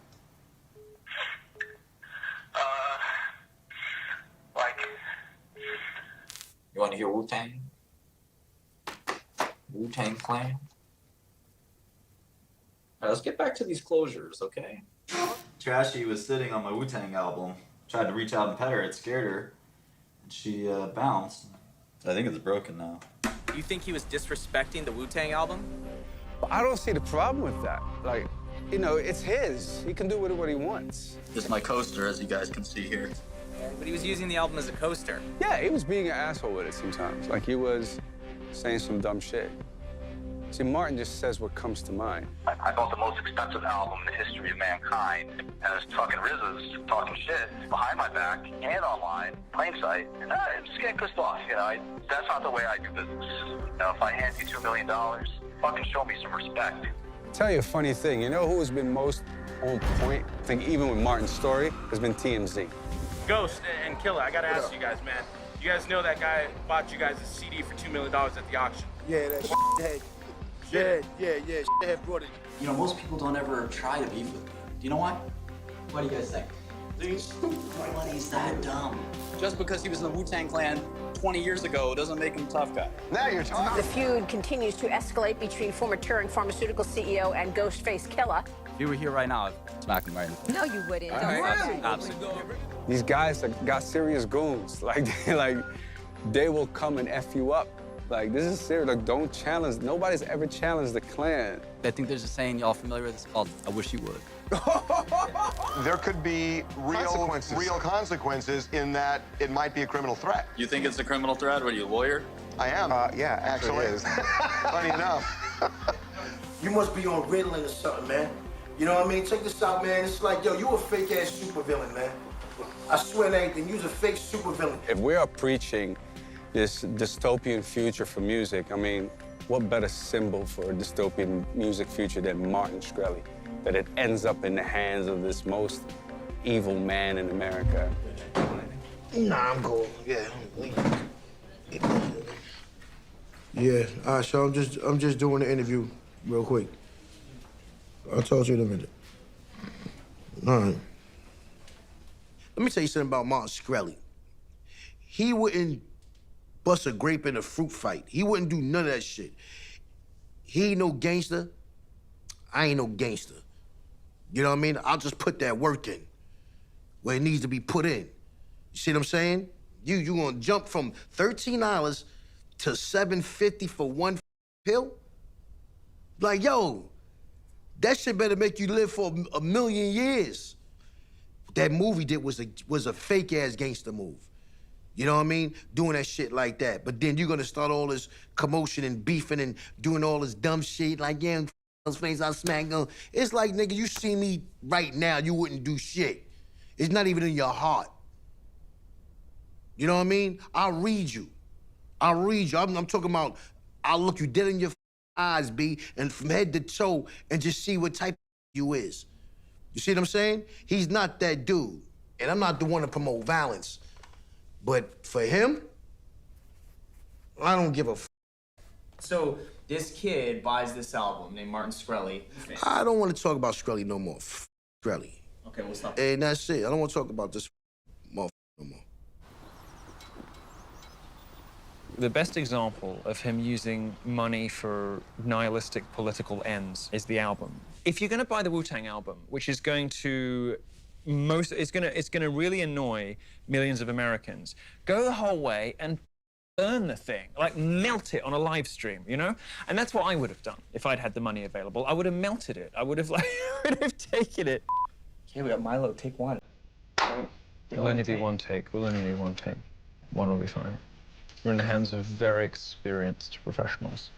[SPEAKER 4] You want to hear Wu-Tang? Wu-Tang Clan? All right, let's get back to these closures, okay?
[SPEAKER 3] Trashy was sitting on my Wu-Tang album. Tried to reach out and pet her. It scared her. And she bounced. I think it's broken now.
[SPEAKER 28] You think he was disrespecting the Wu-Tang album?
[SPEAKER 16] I don't see the problem with that. Like, it's his. He can do what he wants.
[SPEAKER 3] This is my coaster, as you guys can see here.
[SPEAKER 28] But he was using the album as a coaster.
[SPEAKER 16] Yeah, he was being an asshole with it sometimes. Like, he was saying some dumb shit. See, Martin just says what comes to mind.
[SPEAKER 6] I bought the most expensive album in the history of mankind, and there's fucking RZA's talking shit behind my back and online, plain sight, and I'm just getting pissed off, you know. That's not the way I do business. You know, if I hand you $2 million, fucking show me some respect.
[SPEAKER 16] Tell you a funny thing, you know who has been most on point? I think even with Martin's story, has been TMZ.
[SPEAKER 8] Ghost and Killah, I gotta ask you guys, man. You guys know that guy bought you guys a CD for $2 million at the auction?
[SPEAKER 11] Yeah, that shit had brought it.
[SPEAKER 3] You know, most people don't ever try to beef with me. Do you know why? What do you guys think? Nobody's that dumb. Just because he was in the Wu-Tang Clan 20 years ago doesn't make him a tough guy.
[SPEAKER 11] Now you're talking.
[SPEAKER 12] The feud continues to escalate between former Turing Pharmaceutical CEO and Ghostface Killah.
[SPEAKER 3] If you were here right now, I'd smack him right in the face.
[SPEAKER 12] No, you wouldn't.
[SPEAKER 3] Absolutely.
[SPEAKER 16] These guys that got serious goons, like they will come and F you up. Like, this is serious. Like, don't challenge. Nobody's ever challenged the Klan.
[SPEAKER 3] I think there's a saying, y'all familiar with? It's called, I wish you would.
[SPEAKER 5] There could be real consequences in that it might be a criminal threat.
[SPEAKER 3] You think it's a criminal threat? What are you, a lawyer?
[SPEAKER 5] I am.
[SPEAKER 11] Yeah, actually
[SPEAKER 5] is. Funny enough.
[SPEAKER 11] You must be on Ritalin or something, man. You know what I mean? Check this out, man. It's like, yo, you a fake-ass supervillain, man. I swear to anything, you's a fake supervillain.
[SPEAKER 16] If we are preaching this dystopian future for music, I mean, what better symbol for a dystopian music future than Martin Shkreli? That it ends up in the hands of this most evil man in America.
[SPEAKER 11] Nah, I'm cool. Yeah. Yeah. All right, so I'm just doing the interview real quick. I'll talk to you in a minute. All right. Let me tell you something about Martin Shkreli. He wouldn't bust a grape in a fruit fight. He wouldn't do none of that shit. He ain't no gangster. I ain't no gangster. You know what I mean? I'll just put that work in where it needs to be put in. You see what I'm saying? You gonna jump from $13 to $7.50 for one pill? Like, yo, that shit better make you live for a million years. That movie did was a fake-ass gangster move. You know what I mean? Doing that shit like that. But then you're gonna start all this commotion and beefing and doing all this dumb shit like, yeah, those face I'll smack them. It's like, nigga, you see me right now, you wouldn't do shit. It's not even in your heart. You know what I mean? I'll read you. I'm talking about, I'll look you dead in your eyes, B, and from head to toe, and just see what type of you is. You see what I'm saying? He's not that dude. And I'm not the one to promote violence. But for him, I don't give a f.
[SPEAKER 28] So this kid buys this album named Martin Shkreli.
[SPEAKER 11] I don't want to talk about Shkreli no more. F Shkreli.
[SPEAKER 28] Okay, we'll stop.
[SPEAKER 11] And that's it. I don't want to talk about this motherfucker no more.
[SPEAKER 23] The best example of him using money for nihilistic political ends is the album. If you're going to buy the Wu-Tang album, which is going to it's going to really annoy millions of Americans, go the whole way and burn the thing, like melt it on a live stream, you know? And that's what I would have done if I'd had the money available. I would have melted it. I would have taken it.
[SPEAKER 20] Okay, we got Milo, take one.
[SPEAKER 23] We'll only do one take. We'll only do one take. One will be fine. We're in the hands of very experienced professionals.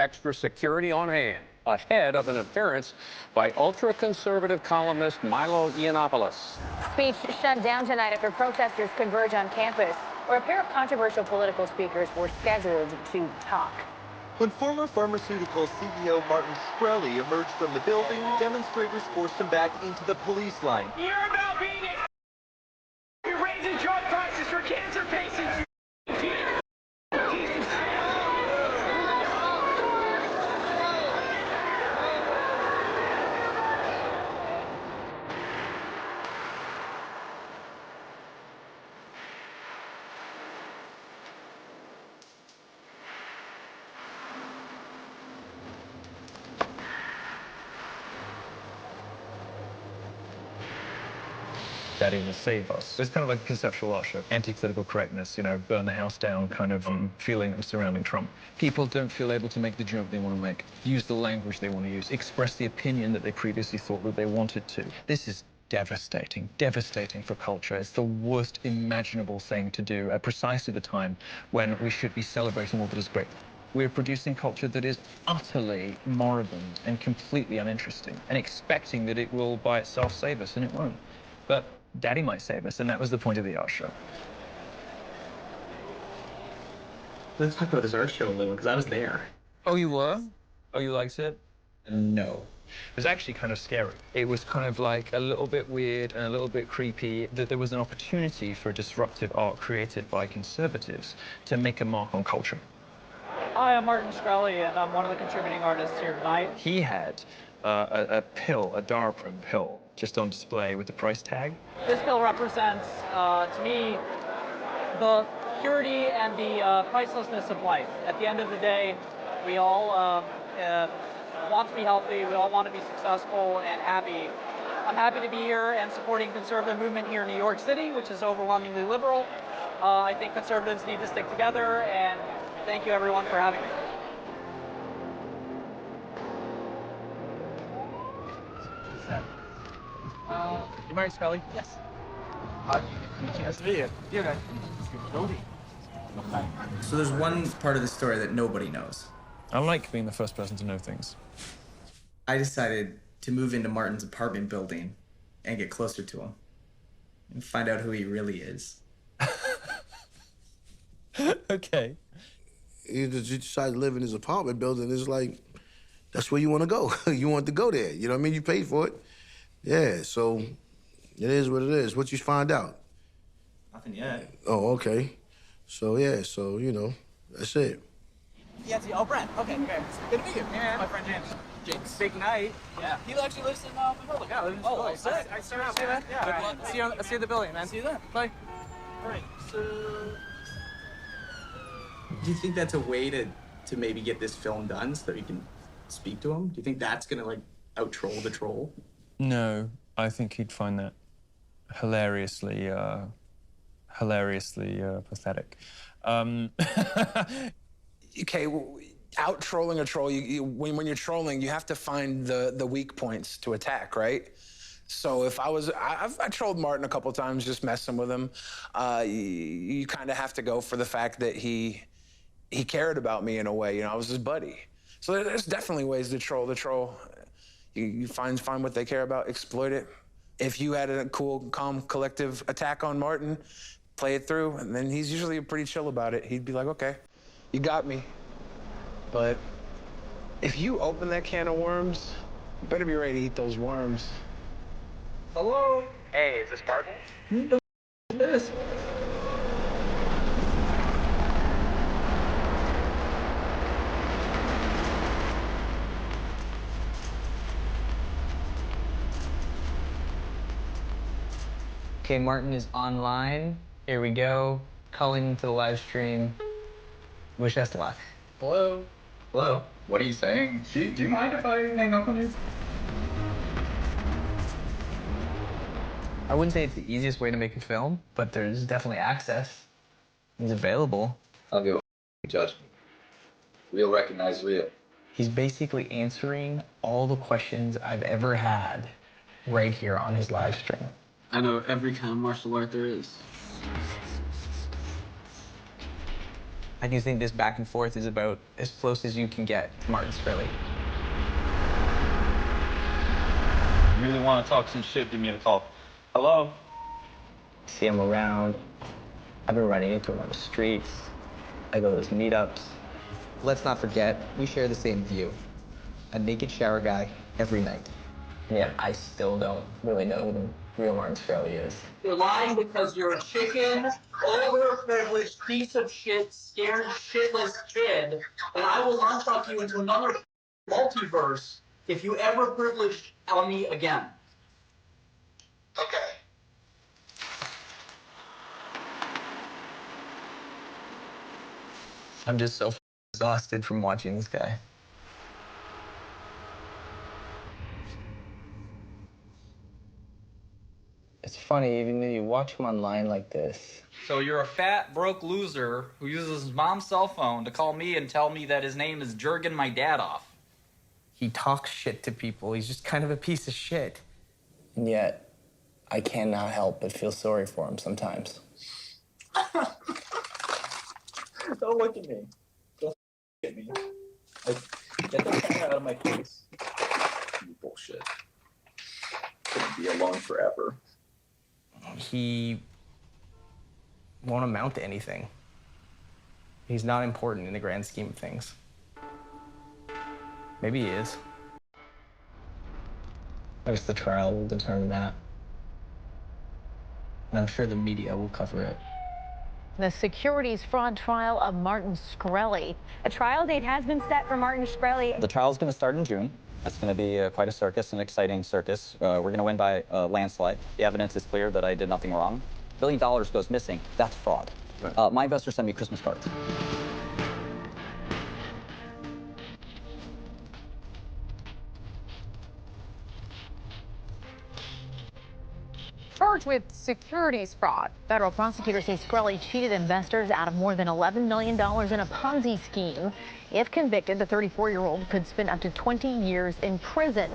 [SPEAKER 14] Extra security on hand, ahead of an appearance by ultra-conservative columnist Milo Yiannopoulos.
[SPEAKER 12] Speech shut down tonight after protesters converge on campus, where a pair of controversial political speakers were scheduled to talk.
[SPEAKER 22] When former pharmaceutical CEO Martin Shkreli emerged from the building, demonstrators forced him back into the police line.
[SPEAKER 17] You're about being You're raising drug prices for cancer patients.
[SPEAKER 23] Daddy will save us. It's kind of like a conceptual art show. Anti-political correctness, you know, burn the house down kind of feeling surrounding Trump. People don't feel able to make the joke they want to make, use the language they want to use, express the opinion that they previously thought that they wanted to. This is devastating, devastating for culture. It's the worst imaginable thing to do at precisely the time when we should be celebrating all that is great. We're producing culture that is utterly moribund and completely uninteresting and expecting that it will by itself save us, and it won't. But Daddy might save us, and that was the point of the art show.
[SPEAKER 28] Let's talk about this art show a little, because I was there.
[SPEAKER 23] Oh, you were? Oh, you liked it?
[SPEAKER 28] No.
[SPEAKER 23] It was actually kind of scary. It was kind of like a little bit weird and a little bit creepy, that there was an opportunity for disruptive art created by conservatives to make a mark on culture.
[SPEAKER 1] Hi, I'm Martin Shkreli, and I'm one of the contributing artists here tonight.
[SPEAKER 23] He had a pill, a Daraprim pill, just on display with the price tag.
[SPEAKER 1] This pill represents, to me, the purity and the pricelessness of life. At the end of the day, we all want to be healthy, we all want to be successful and happy. I'm happy to be here and supporting conservative movement here in New York City, which is overwhelmingly liberal. I think conservatives need to stick together, and thank you everyone for having me.
[SPEAKER 28] You married Shkreli? Yes. Nice to meet you. You guys. So there's one part of the story that nobody knows.
[SPEAKER 23] I like being the first person to know things.
[SPEAKER 28] I decided to move into Martin's apartment building and get closer to him and find out who he really is.
[SPEAKER 23] Okay.
[SPEAKER 11] You decide to live in his apartment building, it's like, that's where you want to go. You want to go there. You know what I mean? You paid for it. Yeah, so it is what it is. What you find out?
[SPEAKER 28] Nothing yet.
[SPEAKER 11] Oh, okay. So, yeah, so, you know, that's it.
[SPEAKER 28] Yeah, oh, Brent. Okay, okay. Good to meet you. Yeah. My friend James. James. Big night. Yeah. He actually lives in the building. Yeah, lives in the building. I started out, man. Yeah. Good luck. See you at the building, man. See you then. Bye. All right, so... Do you think that's a way to maybe get this film done so that we can speak to him? Do you think that's gonna, like, out-troll the troll?
[SPEAKER 23] No, I think he'd find that hilariously pathetic.
[SPEAKER 7] Okay, well, out trolling a troll, when you're trolling, you have to find the weak points to attack, right? So if I trolled Martin a couple times, just messing with him. You kind of have to go for the fact that he cared about me in a way. You know, I was his buddy. So there's definitely ways to troll the troll. You find what they care about, exploit it. If you had a cool, calm, collective attack on Martin, play it through, and then he's usually pretty chill about it. He'd be like, okay, you got me. But if you open that can of worms, you better be ready to eat those worms.
[SPEAKER 28] Hello? Hey, is this Martin? Who the f is this?
[SPEAKER 20] Okay, Martin is online. Here we go. Calling into the live stream. Wish us luck.
[SPEAKER 28] Hello? Hello? What are you saying? Do you mind if I hang up on you?
[SPEAKER 20] I wouldn't say it's the easiest way to make a film, but there's definitely access. He's available.
[SPEAKER 3] I'll give a judgment. Real recognize real.
[SPEAKER 20] He's basically answering all the questions I've ever had right here on his live stream.
[SPEAKER 21] I know every kind of martial art there is.
[SPEAKER 20] I do think this back and forth is about as close as you can get to Martin Shkreli.
[SPEAKER 10] You really want to talk some shit, give me a call. Hello?
[SPEAKER 20] See him around. I've been running into him on the streets. I go to his meetups. Let's not forget, we share the same view. A naked shower guy every night. And yet I still don't really know who the real Martin Shkreli is.
[SPEAKER 1] You're lying because you're a chicken, overprivileged piece of shit, scared shitless kid, and I will unfuck you into another multiverse if you ever privilege on me again.
[SPEAKER 5] Okay.
[SPEAKER 20] I'm just so exhausted from watching this guy. It's funny, even though you watch him online like this.
[SPEAKER 3] So you're a fat, broke loser who uses his mom's cell phone to call me and tell me that his name is jerking my dad off.
[SPEAKER 20] He talks shit to people. He's just kind of a piece of shit. And yet, I cannot help but feel sorry for him sometimes.
[SPEAKER 28] Don't look at me. Don't at me. Like, get the camera out of my face. Bullshit. Couldn't be alone forever.
[SPEAKER 20] He won't amount to anything. He's not important in the grand scheme of things. Maybe he is. I guess the trial will determine that. And I'm sure the media will cover it.
[SPEAKER 12] The securities fraud trial of Martin Shkreli. A trial date has been set for Martin Shkreli.
[SPEAKER 4] The trial's going to start in June. It's going to be quite a circus, an exciting circus. We're going to win by a landslide. The evidence is clear that I did nothing wrong. $1 billion goes missing. That's fraud. Right. My investors send me Christmas cards.
[SPEAKER 12] Charged with securities fraud. Federal prosecutors say Shkreli cheated investors out of more than $11 million in a Ponzi scheme. If convicted, the 34-year-old could spend up to 20 years in prison.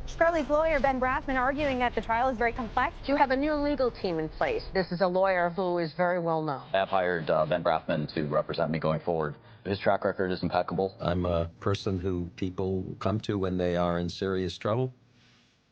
[SPEAKER 12] Shkreli's lawyer, Ben Brathman, arguing that the trial is very complex.
[SPEAKER 2] You have a new legal team in place. This is a lawyer who is very well known.
[SPEAKER 4] I have hired Ben Brathman to represent me going forward. His track record is impeccable.
[SPEAKER 9] I'm a person who people come to when they are in serious trouble.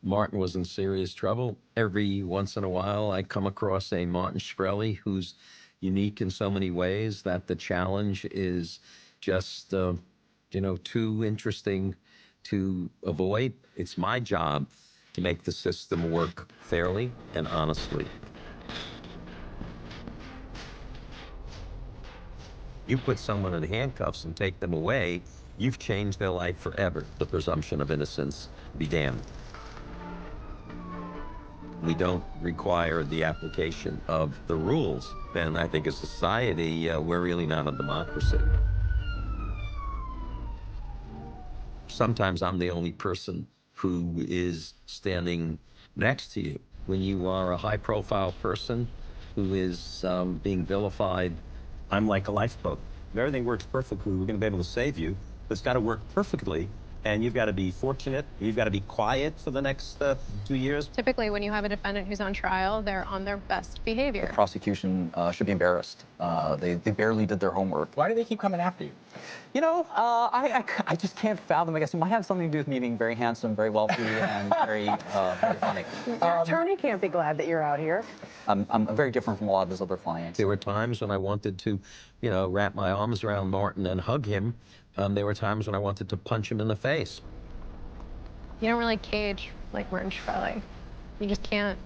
[SPEAKER 9] Martin was in serious trouble. Every once in a while, I come across a Martin Shkreli who's unique in so many ways that the challenge is just, too interesting to avoid. It's my job to make the system work fairly and honestly. You put someone in handcuffs and take them away, you've changed their life forever. The presumption of innocence be damned. We don't require the application of the rules. And I think as a society, we're really not a democracy. Sometimes I'm the only person who is standing next to you. When you are a high-profile person who is being vilified, I'm like a lifeboat. If everything works perfectly, we're going to be able to save you. But it's got to work perfectly. And you've got to be fortunate. You've got to be quiet for the next 2 years.
[SPEAKER 13] Typically, when you have a defendant who's on trial, they're on their best behavior.
[SPEAKER 4] The prosecution should be embarrassed. They barely did their homework.
[SPEAKER 20] Why do they keep coming after you?
[SPEAKER 4] You know, I just can't fathom. I guess it might have something to do with me being very handsome, very wealthy, and very funny.
[SPEAKER 2] Your attorney can't be glad that you're out here.
[SPEAKER 4] I'm very different from a lot of his other clients.
[SPEAKER 9] There were times when I wanted to, wrap my arms around Martin and hug him. There were times when I wanted to punch him in the face.
[SPEAKER 13] You don't really cage like Martin Shkreli. You just can't.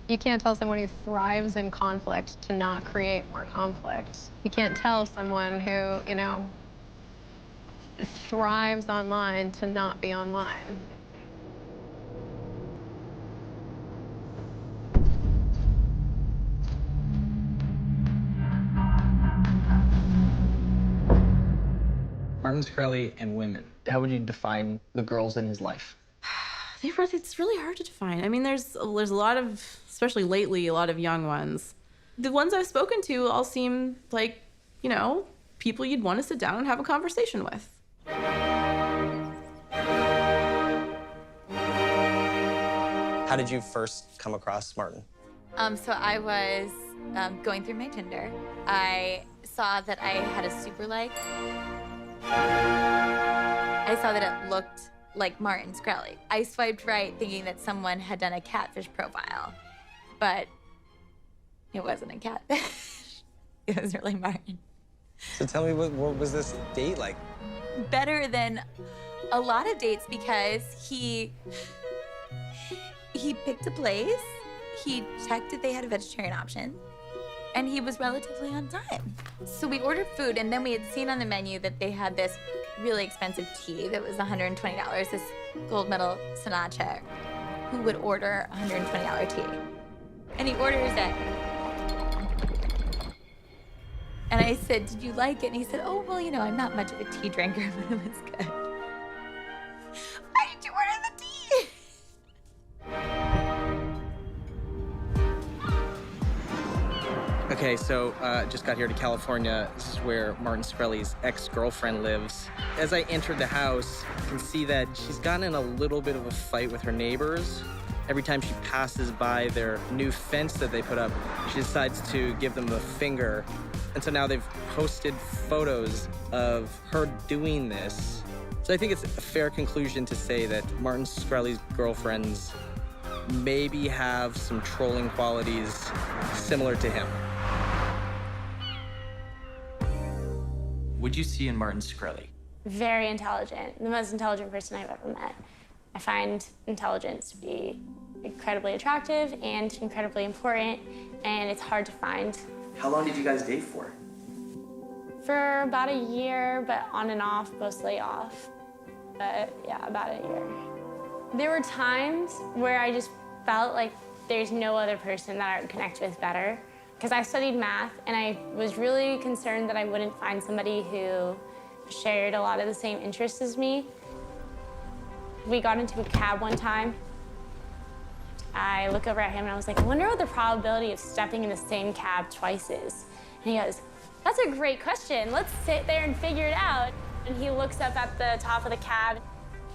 [SPEAKER 13] You can't tell someone who thrives in conflict to not create more conflict. You can't tell someone who, thrives online to not be online.
[SPEAKER 20] Martin Shkreli and women. How would you define the girls in his life?
[SPEAKER 15] It's really hard to define. I mean, there's a lot of, especially lately, a lot of young ones. The ones I've spoken to all seem like, people you'd want to sit down and have a conversation with.
[SPEAKER 20] How did you first come across Martin?
[SPEAKER 18] So I was going through my Tinder. I saw that I had a super like. I saw that it looked like Martin Shkreli. I swiped right thinking that someone had done a catfish profile, but it wasn't a catfish. It was really Martin.
[SPEAKER 20] So tell me, what was this date like?
[SPEAKER 18] Better than a lot of dates because he picked a place, he checked if they had a vegetarian option, and he was relatively on time. So we ordered food, and then we had seen on the menu that they had this really expensive tea that was $120, this gold medal Sinache. Who would order a $120 tea? And he orders it. And I said, did you like it? And he said, oh, well, I'm not much of a tea drinker, but it was good. Why did you order the tea?
[SPEAKER 20] Okay, so just got here to California. This is where Martin Shkreli's ex-girlfriend lives. As I entered the house, you can see that she's gotten in a little bit of a fight with her neighbors.
[SPEAKER 6] Every time she passes by their new fence that they put up, she decides to give them the finger. And so now they've posted photos of her doing this. So I think it's a fair conclusion to say that Martin Shkreli's girlfriends maybe have some trolling qualities similar to him.
[SPEAKER 3] What'd you see in Martin Shkreli?
[SPEAKER 8] Very intelligent, the most intelligent person I've ever met. I find intelligence to be incredibly attractive and incredibly important, and it's hard to find.
[SPEAKER 3] How long did you guys date for?
[SPEAKER 8] For about a year, but on and off, mostly off. But yeah, about a year. There were times where I just felt like there's no other person that I would connect with better. Because I studied math, and I was really concerned that I wouldn't find somebody who shared a lot of the same interests as me. We got into a cab one time. I look over at him, and I was like, I wonder what the probability of stepping in the same cab twice is. And he goes, that's a great question. Let's sit there and figure it out. And he looks up at the top of the cab.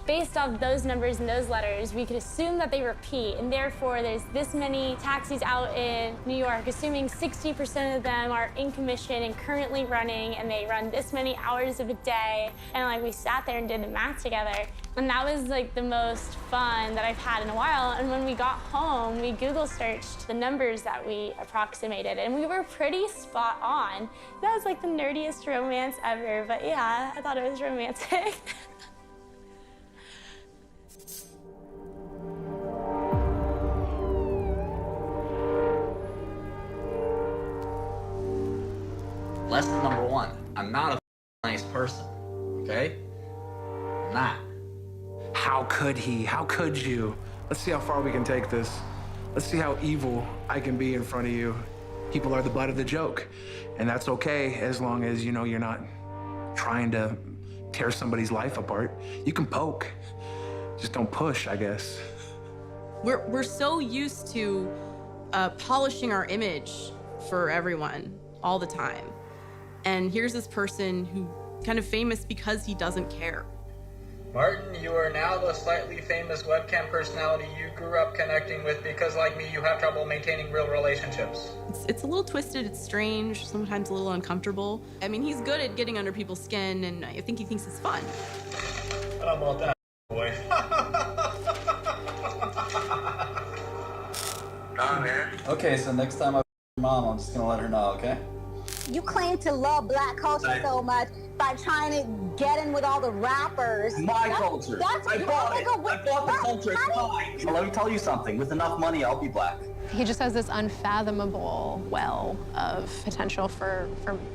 [SPEAKER 8] Based off those numbers and those letters, we could assume that they repeat, and therefore there's this many taxis out in New York, assuming 60% of them are in commission and currently running, and they run this many hours of a day. And like, we sat there and did the math together. And that was like the most fun that I've had in a while. And when we got home, we Google searched the numbers that we approximated, and we were pretty spot on. That was like the nerdiest romance ever, but yeah, I thought it was romantic.
[SPEAKER 3] Lesson number one, I'm not a nice person, okay? I'm not.
[SPEAKER 7] How could he? How could you? Let's see how far we can take this. Let's see how evil I can be in front of you. People are the butt of the joke, and that's okay as long as you know you're not trying to tear somebody's life apart. You can poke, just don't push, I guess.
[SPEAKER 15] We're so used to polishing our image for everyone all the time. And here's this person who kind of famous because he doesn't care.
[SPEAKER 1] Martin, you are now the slightly famous webcam personality you grew up connecting with because, like me, you have trouble maintaining real relationships.
[SPEAKER 15] It's a little twisted, it's strange, sometimes a little uncomfortable. I mean, he's good at getting under people's skin, and I think he thinks it's fun.
[SPEAKER 1] I don't know about that, boy.
[SPEAKER 3] Okay, so next time I your mom, I'm just gonna let her know, okay?
[SPEAKER 16] You claim to love black culture so much by trying to get in with all the rappers.
[SPEAKER 3] My culture. I bought it. I bought the culture. It's mine. So let me tell you something. With enough money, I'll be black.
[SPEAKER 13] He just has this unfathomable well of potential for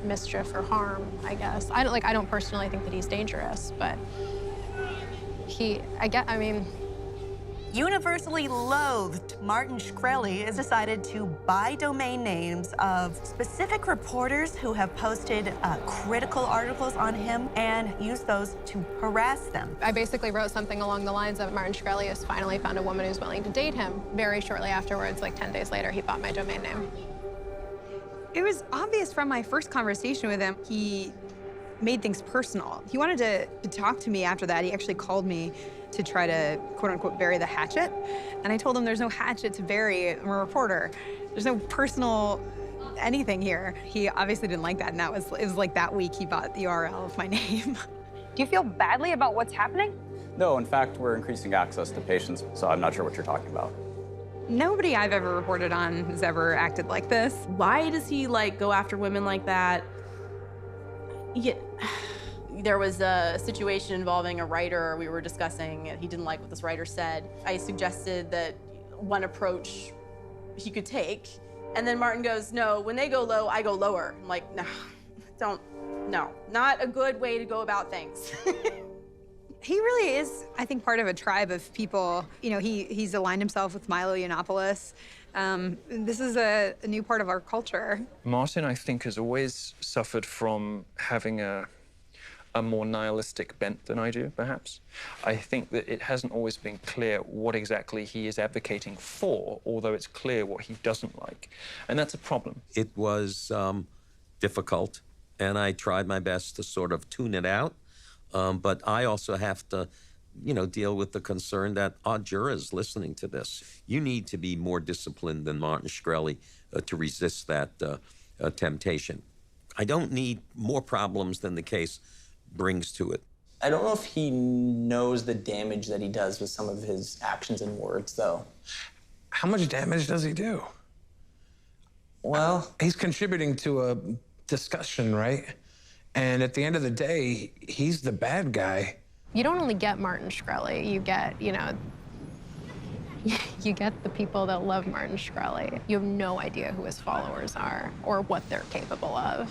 [SPEAKER 13] mischief or harm, I guess. I don't personally think that he's dangerous, but I mean,
[SPEAKER 19] universally loathed, Martin Shkreli has decided to buy domain names of specific reporters who have posted critical articles on him and use those to harass them.
[SPEAKER 13] I basically wrote something along the lines of Martin Shkreli has finally found a woman who's willing to date him. Very shortly afterwards, like 10 days later, he bought my domain name.
[SPEAKER 24] It was obvious from my first conversation with him, he made things personal. He wanted to talk to me after that. He actually called me to try to, quote unquote, bury the hatchet. And I told him there's no hatchet to bury. I'm a reporter. There's no personal anything here. He obviously didn't like that, and it was like that week he bought the URL of my name. Do you feel badly about what's happening?
[SPEAKER 4] No, in fact, we're increasing access to patients, so I'm not sure what you're talking about.
[SPEAKER 24] Nobody I've ever reported on has ever acted like this.
[SPEAKER 15] Why does he like go after women like that? Yeah. There was a situation involving a writer we were discussing, and he didn't like what this writer said. I suggested that one approach he could take, and then Martin goes, no, when they go low, I go lower. I'm like, no, not a good way to go about things.
[SPEAKER 24] He really is, I think, part of a tribe of people. You know, he's aligned himself with Milo Yiannopoulos. This is a new part of our culture.
[SPEAKER 23] Martin, I think, has always suffered from having a more nihilistic bent than I do, perhaps. I think that it hasn't always been clear what exactly he is advocating for, although it's clear what he doesn't like. And that's a problem.
[SPEAKER 9] It was difficult, and I tried my best to sort of tune it out. But I also have to deal with the concern that our jurors listening to this. You need to be more disciplined than Martin Shkreli to resist that temptation. I don't need more problems than the case brings to it.
[SPEAKER 11] I don't know if he knows the damage that he does with some of his actions and words, though.
[SPEAKER 7] How much damage does he do?
[SPEAKER 11] Well,
[SPEAKER 7] he's contributing to a discussion, right? And at the end of the day, he's the bad guy.
[SPEAKER 13] You don't only get Martin Shkreli, you get, you get the people that love Martin Shkreli. You have no idea who his followers are or what they're capable of.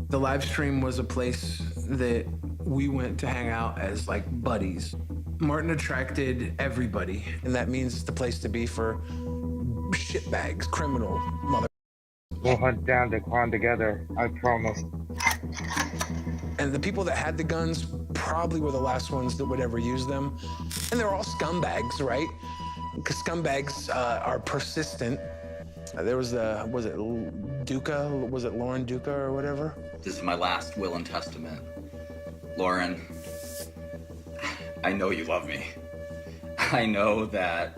[SPEAKER 7] The live stream was a place that we went to hang out as like buddies. Martin attracted everybody, and that means it's the place to be for shitbags, criminal mother.
[SPEAKER 14] We'll hunt down the clan together, I promise.
[SPEAKER 7] And the people that had the guns probably were the last ones that would ever use them. And they're all scumbags, right? Because scumbags are persistent. There was Duca? Was it Lauren Duca or whatever?
[SPEAKER 3] This is my last will and testament. Lauren, I know you love me. I know that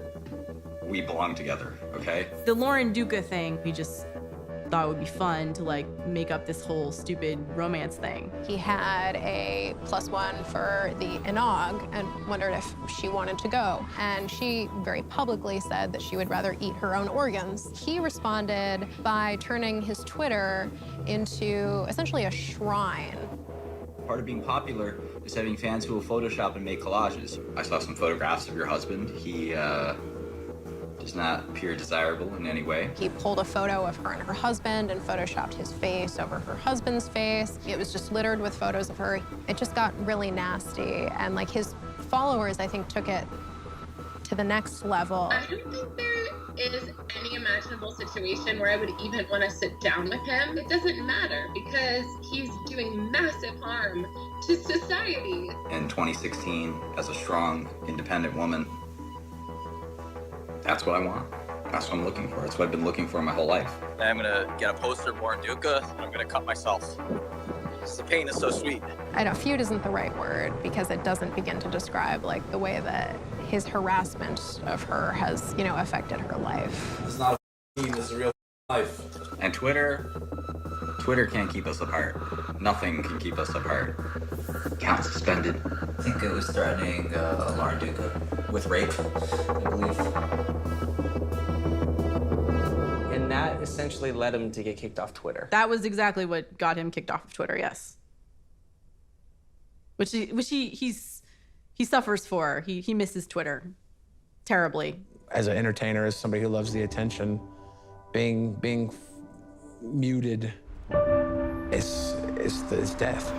[SPEAKER 3] we belong together, okay?
[SPEAKER 15] The Lauren Duca thing, we just thought it would be fun to like make up this whole stupid romance thing.
[SPEAKER 13] He had a +1 for the Inog and wondered if she wanted to go. And she very publicly said that she would rather eat her own organs. He responded by turning his Twitter into essentially a shrine.
[SPEAKER 3] Part of being popular is having fans who will Photoshop and make collages. I saw some photographs of your husband. He does not appear desirable in any way.
[SPEAKER 13] He pulled a photo of her and her husband and photoshopped his face over her husband's face. It was just littered with photos of her. It just got really nasty. And like his followers, I think, took it to the next level.
[SPEAKER 17] I don't think there is any imaginable situation where I would even want to sit down with him. It doesn't matter because he's doing massive harm to society.
[SPEAKER 3] In 2016, as a strong, independent woman, that's what I want. That's what I'm looking for. That's what I've been looking for my whole life. I'm gonna get a poster of Lauren Duca, and I'm gonna cut myself. The pain is so sweet.
[SPEAKER 13] I know feud isn't the right word because it doesn't begin to describe like the way that his harassment of her has, affected her life.
[SPEAKER 3] It's not a team, this is real life. And Twitter can't keep us apart. Nothing can keep us apart. Account suspended. I think it was threatening Lauren Duca with rape, I believe.
[SPEAKER 11] and that essentially led him to get kicked off Twitter.
[SPEAKER 15] That was exactly what got him kicked off of Twitter, yes. Which he suffers for. He misses Twitter terribly.
[SPEAKER 7] As an entertainer, as somebody who loves the attention, being muted is death.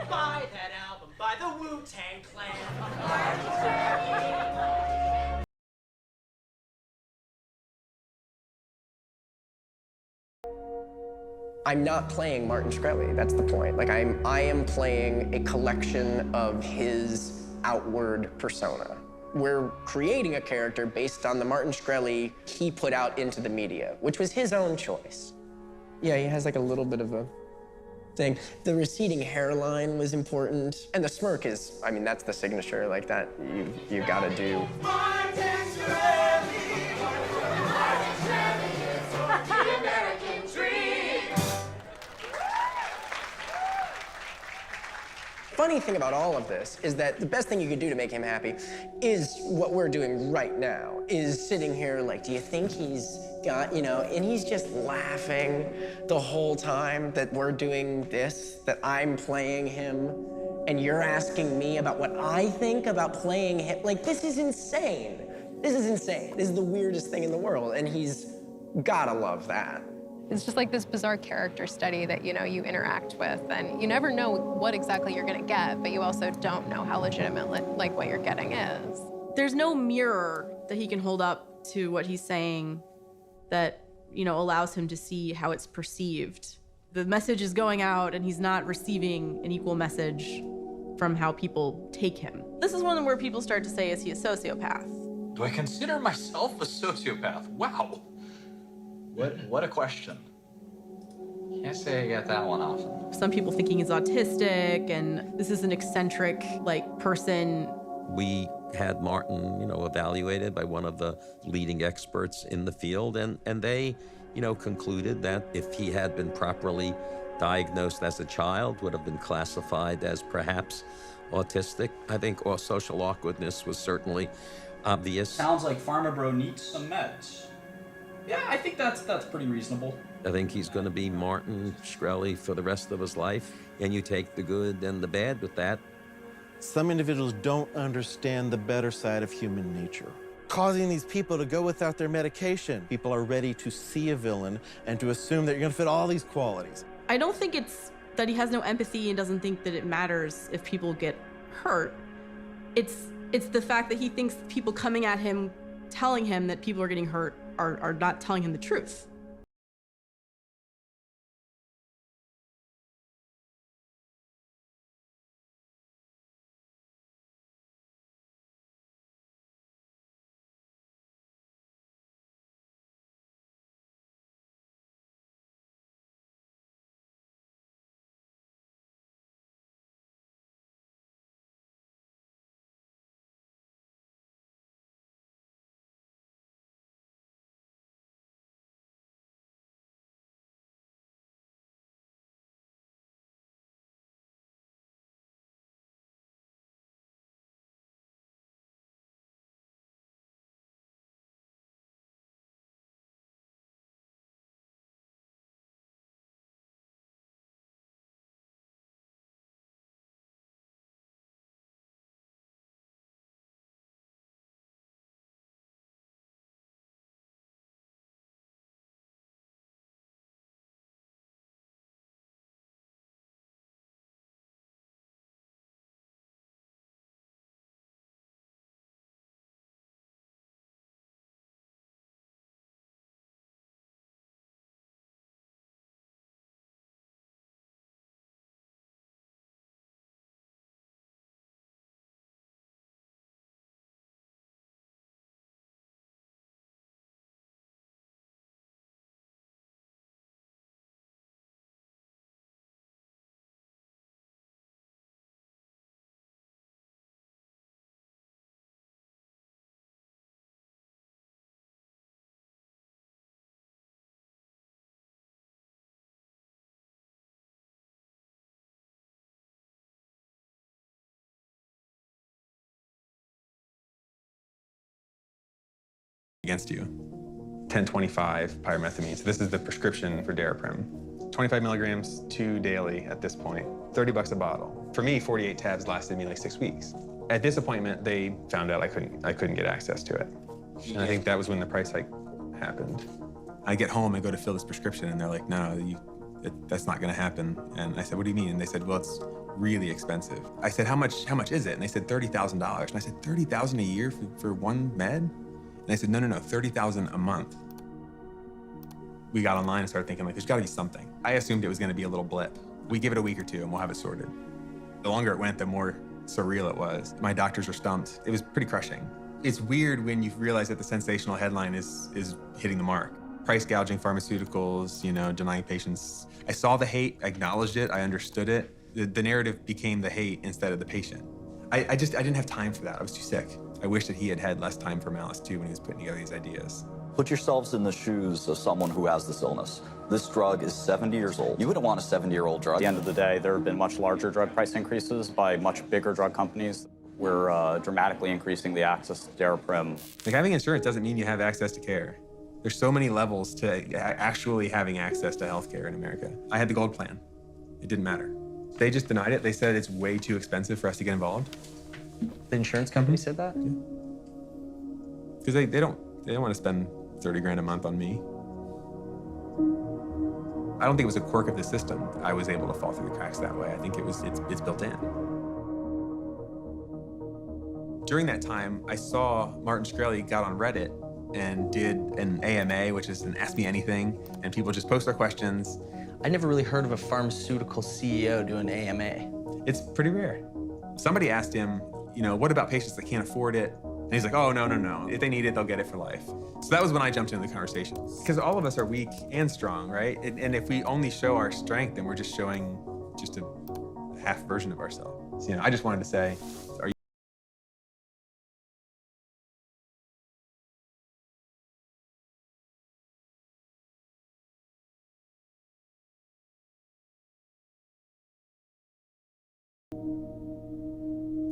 [SPEAKER 1] Buy that album by the Wu-Tang Clan.
[SPEAKER 20] I'm not playing Martin Shkreli, that's the point. Like, I am playing a collection of his outward persona. We're creating a character based on the Martin Shkreli he put out into the media, which was his own choice. Yeah, he has like a little bit of a thing. The receding hairline was important. And the smirk is, I mean, that's the signature, like that you gotta do. Funny thing about all of this is that the best thing you could do to make him happy is what we're doing right now, is sitting here like, do you think he's got, and he's just laughing the whole time that we're doing this, that I'm playing him, and you're asking me about what I think about playing him. Like, this is insane. This is insane. This is the weirdest thing in the world, and he's gotta love that.
[SPEAKER 13] It's just like this bizarre character study that, you interact with, and you never know what exactly you're gonna get, but you also don't know how legitimate, like, what you're getting is.
[SPEAKER 15] There's no mirror that he can hold up to what he's saying that, allows him to see how it's perceived. The message is going out and he's not receiving an equal message from how people take him. This is one where people start to say, is he a sociopath?
[SPEAKER 3] Do I consider myself a sociopath? Wow. What a question. Can't say I get that one often.
[SPEAKER 15] Some people thinking he's autistic and this is an eccentric person.
[SPEAKER 9] We had Martin, evaluated by one of the leading experts in the field, and they, concluded that if he had been properly diagnosed as a child, would have been classified as perhaps autistic. I think social awkwardness was certainly obvious.
[SPEAKER 3] Sounds like Pharma Bro needs some meds. Yeah, I think that's pretty reasonable.
[SPEAKER 9] I think he's going to be Martin Shkreli for the rest of his life, and you take the good and the bad with that.
[SPEAKER 5] Some individuals don't understand the better side of human nature, causing these people to go without their medication. People are ready to see a villain and to assume that you're going to fit all these qualities.
[SPEAKER 15] I don't think it's that he has no empathy and doesn't think that it matters if people get hurt. It's the fact that he thinks people coming at him, telling him that people are getting hurt are not telling him the truth.
[SPEAKER 10] Against you. 1025 pyrimethamine. So this is the prescription for Daraprim. 25 milligrams, 2 daily at this point. $30 a bottle. For me, 48 tabs lasted me like 6 weeks. At this appointment, they found out I couldn't get access to it. And I think that was when the price hike happened. I get home, I go to fill this prescription, and they're like, no, that's not gonna happen. And I said, what do you mean? And they said, well, it's really expensive. I said, how much is it? And they said, $30,000. And I said, $30,000 a year for one med? And they said, no, $30,000 a month. We got online and started thinking, like, there's gotta be something. I assumed it was gonna be a little blip. We give it a week or two and we'll have it sorted. The longer it went, the more surreal it was. My doctors were stumped. It was pretty crushing. It's weird when you realize that the sensational headline is hitting the mark. Price gouging pharmaceuticals, denying patients. I saw the hate, I acknowledged it, I understood it. The narrative became the hate instead of the patient. I didn't have time for that, I was too sick. I wish that he had had less time for malice too when he was putting together these ideas.
[SPEAKER 3] Put yourselves in the shoes of someone who has this illness. This drug is 70 years old. You wouldn't want a 70-year-old drug.
[SPEAKER 21] At the end of the day, there have been much larger drug price increases by much bigger drug companies. We're dramatically increasing the access to Daraprim.
[SPEAKER 10] Like, having insurance doesn't mean you have access to care. There's so many levels to actually having access to healthcare in America. I had the gold plan. It didn't matter. They just denied it. They said it's way too expensive for us to get involved.
[SPEAKER 11] The insurance company said that?
[SPEAKER 10] Yeah. Because they don't want to spend 30 grand a month on me. I don't think it was a quirk of the system. I was able to fall through the cracks that way. I think it's built in. During that time, I saw Martin Shkreli got on Reddit and did an AMA, which is an Ask Me Anything, and people just post their questions.
[SPEAKER 11] I never really heard of a pharmaceutical CEO doing AMA.
[SPEAKER 10] It's pretty rare. Somebody asked him, what about patients that can't afford it? And he's like, oh, no, no, no. If they need it, they'll get it for life. So that was when I jumped into the conversation. Because all of us are weak and strong, right? And if we only show our strength, then we're just showing just a half version of ourselves. You know, I just wanted to say, are you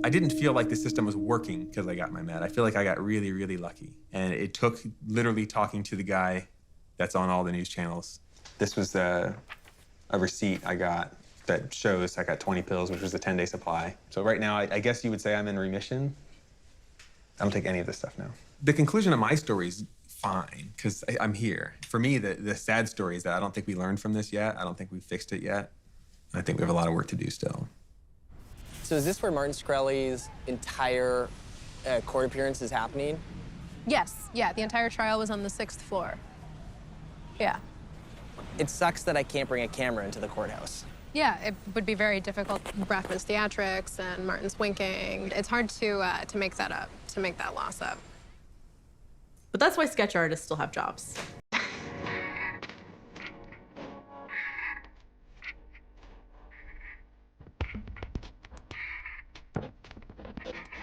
[SPEAKER 10] I didn't feel like the system was working because I got my med. I feel like I got really, really lucky. And it took literally talking to the guy that's on all the news channels. This was a receipt I got that shows I got 20 pills, which was a 10-day supply. So right now, I guess you would say I'm in remission. I don't take any of this stuff now. The conclusion of my story is fine, because I'm here. For me, the sad story is that I don't think we learned from this yet. I don't think we fixed it yet. I think we have a lot of work to do still.
[SPEAKER 11] So is this where Martin Shkreli's entire court appearance is happening?
[SPEAKER 13] Yes, yeah, the entire trial was on the 6th floor. Yeah.
[SPEAKER 11] It sucks that I can't bring a camera into the courthouse.
[SPEAKER 13] Yeah, it would be very difficult. Brackman's theatrics and Martin's winking. It's hard to make that up, to make that loss up.
[SPEAKER 15] But that's why sketch artists still have jobs.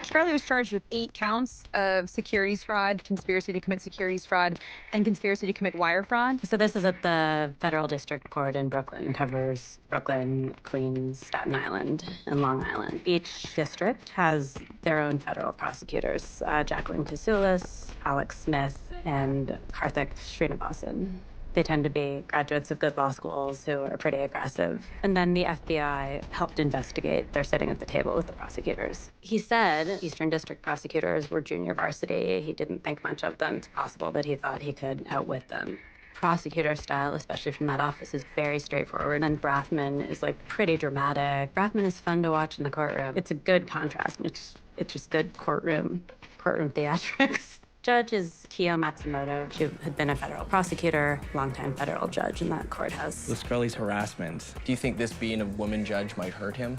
[SPEAKER 24] Shkreli was charged with 8 counts of securities fraud, conspiracy to commit securities fraud, and conspiracy to commit wire fraud.
[SPEAKER 2] So this is at the Federal District Court in Brooklyn. It covers Brooklyn, Queens, Staten Island, and Long Island. Each district has their own federal prosecutors, Jacqueline Kasoulis, Alex Smith, and Karthik Srinivasan. They tend to be graduates of good law schools who are pretty aggressive. And then the FBI helped investigate. They're sitting at the table with the prosecutors. He said Eastern District prosecutors were junior varsity. He didn't think much of them. It's possible that he thought he could outwit them. Prosecutor style, especially from that office, is very straightforward. And Brathman is like pretty dramatic. Brathman is fun to watch in the courtroom. It's a good contrast. It's just good courtroom theatrics. Judge is Kyo Matsumoto. She had been a federal prosecutor, longtime federal judge in that courthouse.
[SPEAKER 11] With Shkreli's harassment, do you think this being a woman judge might hurt him?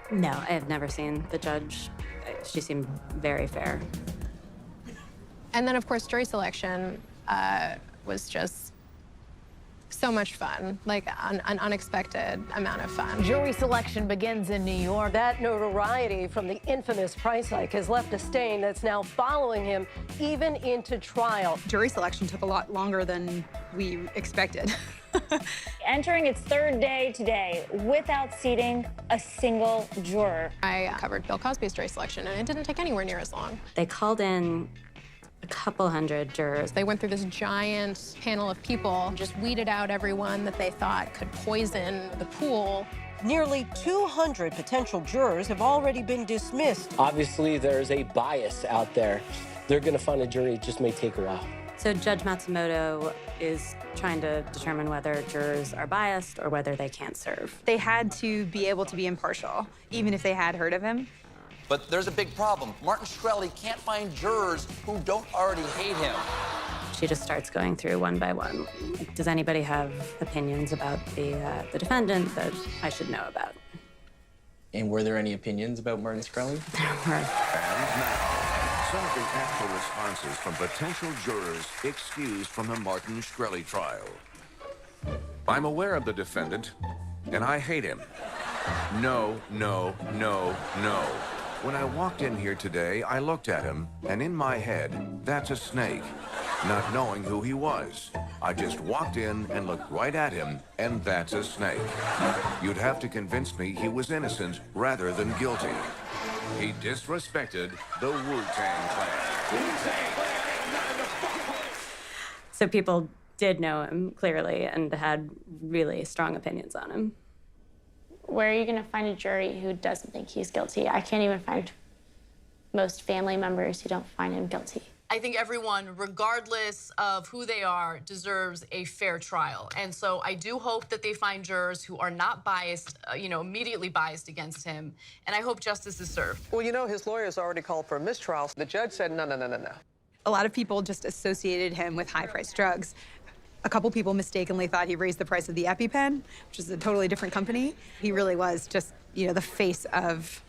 [SPEAKER 2] No, I have never seen the judge. She seemed very fair.
[SPEAKER 13] And then, of course, jury selection was just so much fun, like an unexpected amount of fun.
[SPEAKER 12] Jury selection begins in New York. That notoriety from the infamous price hike has left a stain that's now following him even into trial.
[SPEAKER 24] Jury selection took a lot longer than we expected.
[SPEAKER 18] Entering its 3rd day today without seating a single juror.
[SPEAKER 13] I covered Bill Cosby's jury selection, and it didn't take anywhere near as long.
[SPEAKER 2] They called in a couple hundred jurors.
[SPEAKER 13] They went through this giant panel of people, just weeded out everyone that they thought could poison the pool.
[SPEAKER 12] Nearly 200 potential jurors have already been dismissed.
[SPEAKER 22] Obviously, there's a bias out there. They're going to find a jury. It just may take a while.
[SPEAKER 2] So Judge Matsumoto is trying to determine whether jurors are biased or whether they can't serve.
[SPEAKER 24] They had to be able to be impartial, even if they had heard of him.
[SPEAKER 3] But there's a big problem. Martin Shkreli can't find jurors who don't already hate him.
[SPEAKER 2] She just starts going through one by one. Does anybody have opinions about the defendant that I should know about?
[SPEAKER 11] And were there any opinions about Martin Shkreli?
[SPEAKER 2] There were.
[SPEAKER 25] And now, some of the actual responses from potential jurors excused from the Martin Shkreli trial. I'm aware of the defendant, and I hate him. No, no, no, no. When I walked in here today, I looked at him, and in my head, that's a snake. Not knowing who he was, I just walked in and looked right at him, and that's a snake. You'd have to convince me he was innocent rather than guilty. He disrespected the Wu-Tang Clan.
[SPEAKER 2] So people did know him clearly and had really strong opinions on him.
[SPEAKER 8] Where are you going to find a jury who doesn't think he's guilty? I can't even find most family members who don't find him guilty.
[SPEAKER 26] I think everyone, regardless of who they are, deserves a fair trial. And so I do hope that they find jurors who are not biased, immediately biased against him. And I hope justice is served.
[SPEAKER 27] Well, you know, his lawyers already called for a mistrial. The judge said, no, no, no, no, no.
[SPEAKER 24] A lot of people just associated him with high-priced drugs. A couple people mistakenly thought he raised the price of the EpiPen, which is a totally different company. He really was just, the face of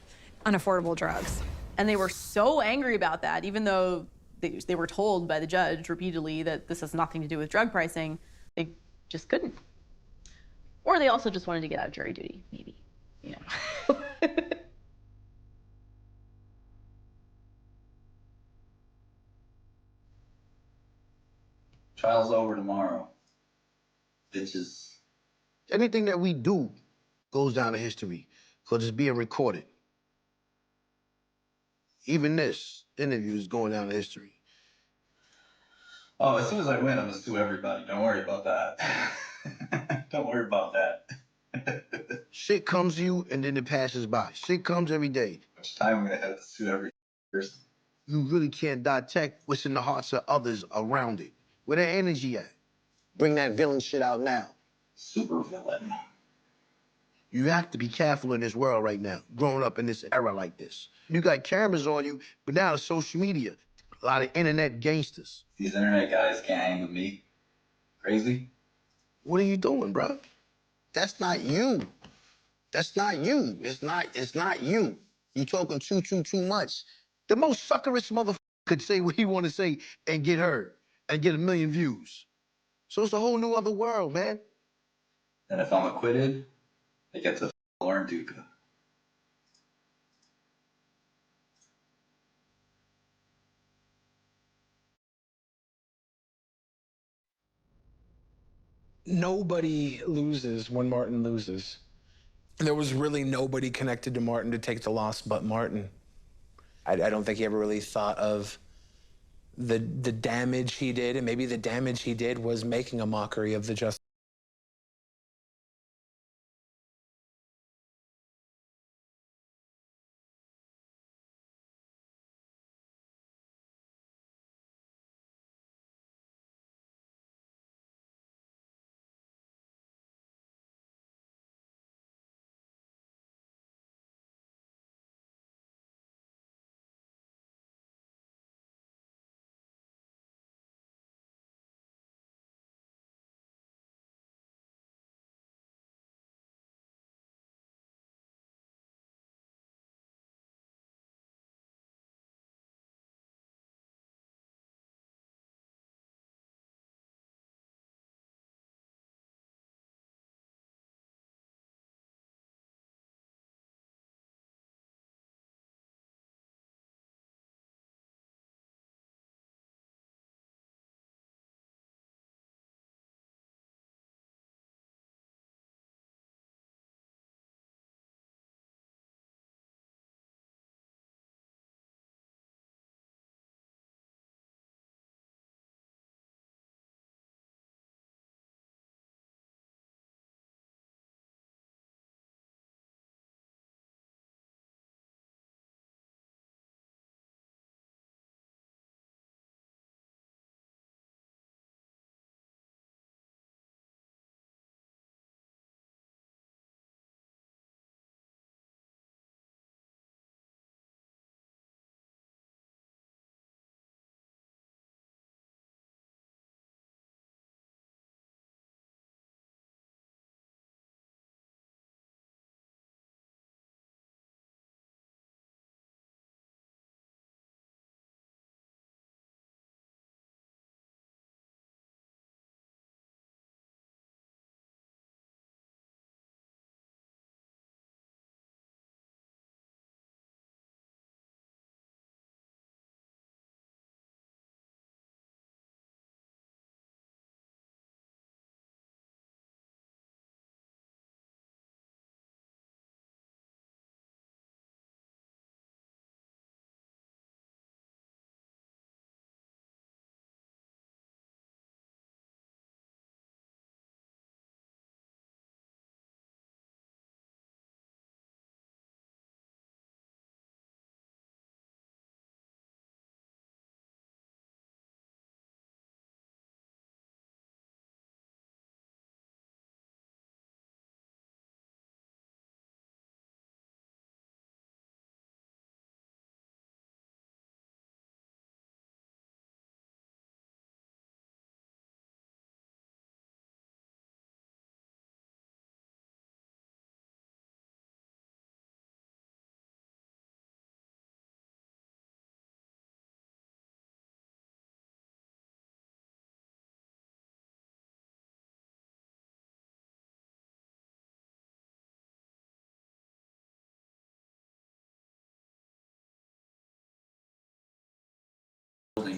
[SPEAKER 24] unaffordable drugs.
[SPEAKER 15] And they were so angry about that, even though they were told by the judge repeatedly that this has nothing to do with drug pricing, they just couldn't. Or they also just wanted to get out of jury duty, maybe, you know.
[SPEAKER 4] Trial's over tomorrow. Bitches.
[SPEAKER 6] Anything that we do goes down to history because it's being recorded. Even this interview is going down to history.
[SPEAKER 4] Oh, as soon as I win, I'm gonna sue everybody. Don't worry about that. Don't worry about that.
[SPEAKER 6] Shit comes to you and then it passes by. Shit comes every day.
[SPEAKER 4] Much time I'm gonna have to sue every person.
[SPEAKER 6] You really can't detect what's in the hearts of others around it. Where their energy at? Bring that villain shit out now.
[SPEAKER 4] Super villain.
[SPEAKER 6] You have to be careful in this world right now, growing up in this era like this. You got cameras on you, but now it's social media. A lot of internet gangsters.
[SPEAKER 4] These internet guys can't hang with me. Crazy?
[SPEAKER 6] What are you doing, bro? That's not you. That's not you. It's not you. You talking too much. The most suckerest motherfucker could say what he want to say and get heard and get 1 million views. So it's a whole new other world, man.
[SPEAKER 4] And if I'm acquitted, I get to Lauren Duca.
[SPEAKER 7] Nobody loses when Martin loses. There was really nobody connected to Martin to take the loss but Martin. I don't think he ever really thought of the damage he did, and maybe the damage he did was making a mockery of the justice.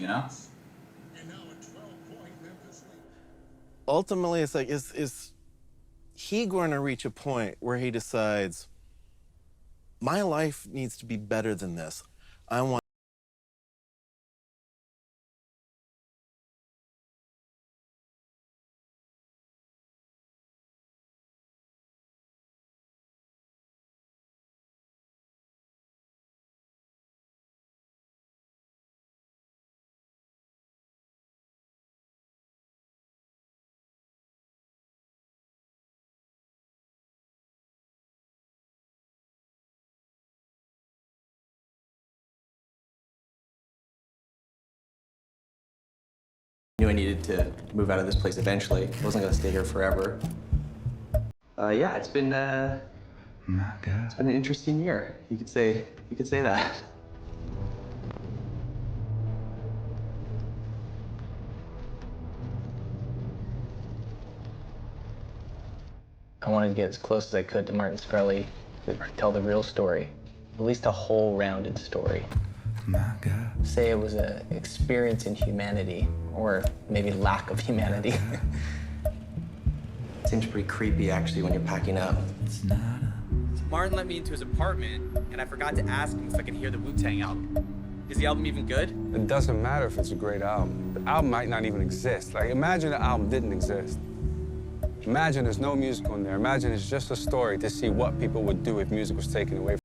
[SPEAKER 3] you know?
[SPEAKER 5] Ultimately, it's like, is he going to reach a point where he decides, my life needs to be better than this? I want
[SPEAKER 11] I knew I needed to move out of this place eventually. I wasn't gonna stay here forever. Yeah, it's been an interesting year. You could say that. I wanted to get as close as I could to Martin Shkreli to tell the real story, at least a whole rounded story. Say it was an experience in humanity, or maybe lack of humanity. Seems pretty creepy, actually, when you're packing up.
[SPEAKER 1] Martin let me into his apartment, and I forgot to ask him if I could hear the Wu-Tang album. Is the album even good?
[SPEAKER 14] It doesn't matter if it's a great album. The album might not even exist. Like, imagine the album didn't exist. Imagine there's no music on there. Imagine it's just a story to see what people would do if music was taken away from them.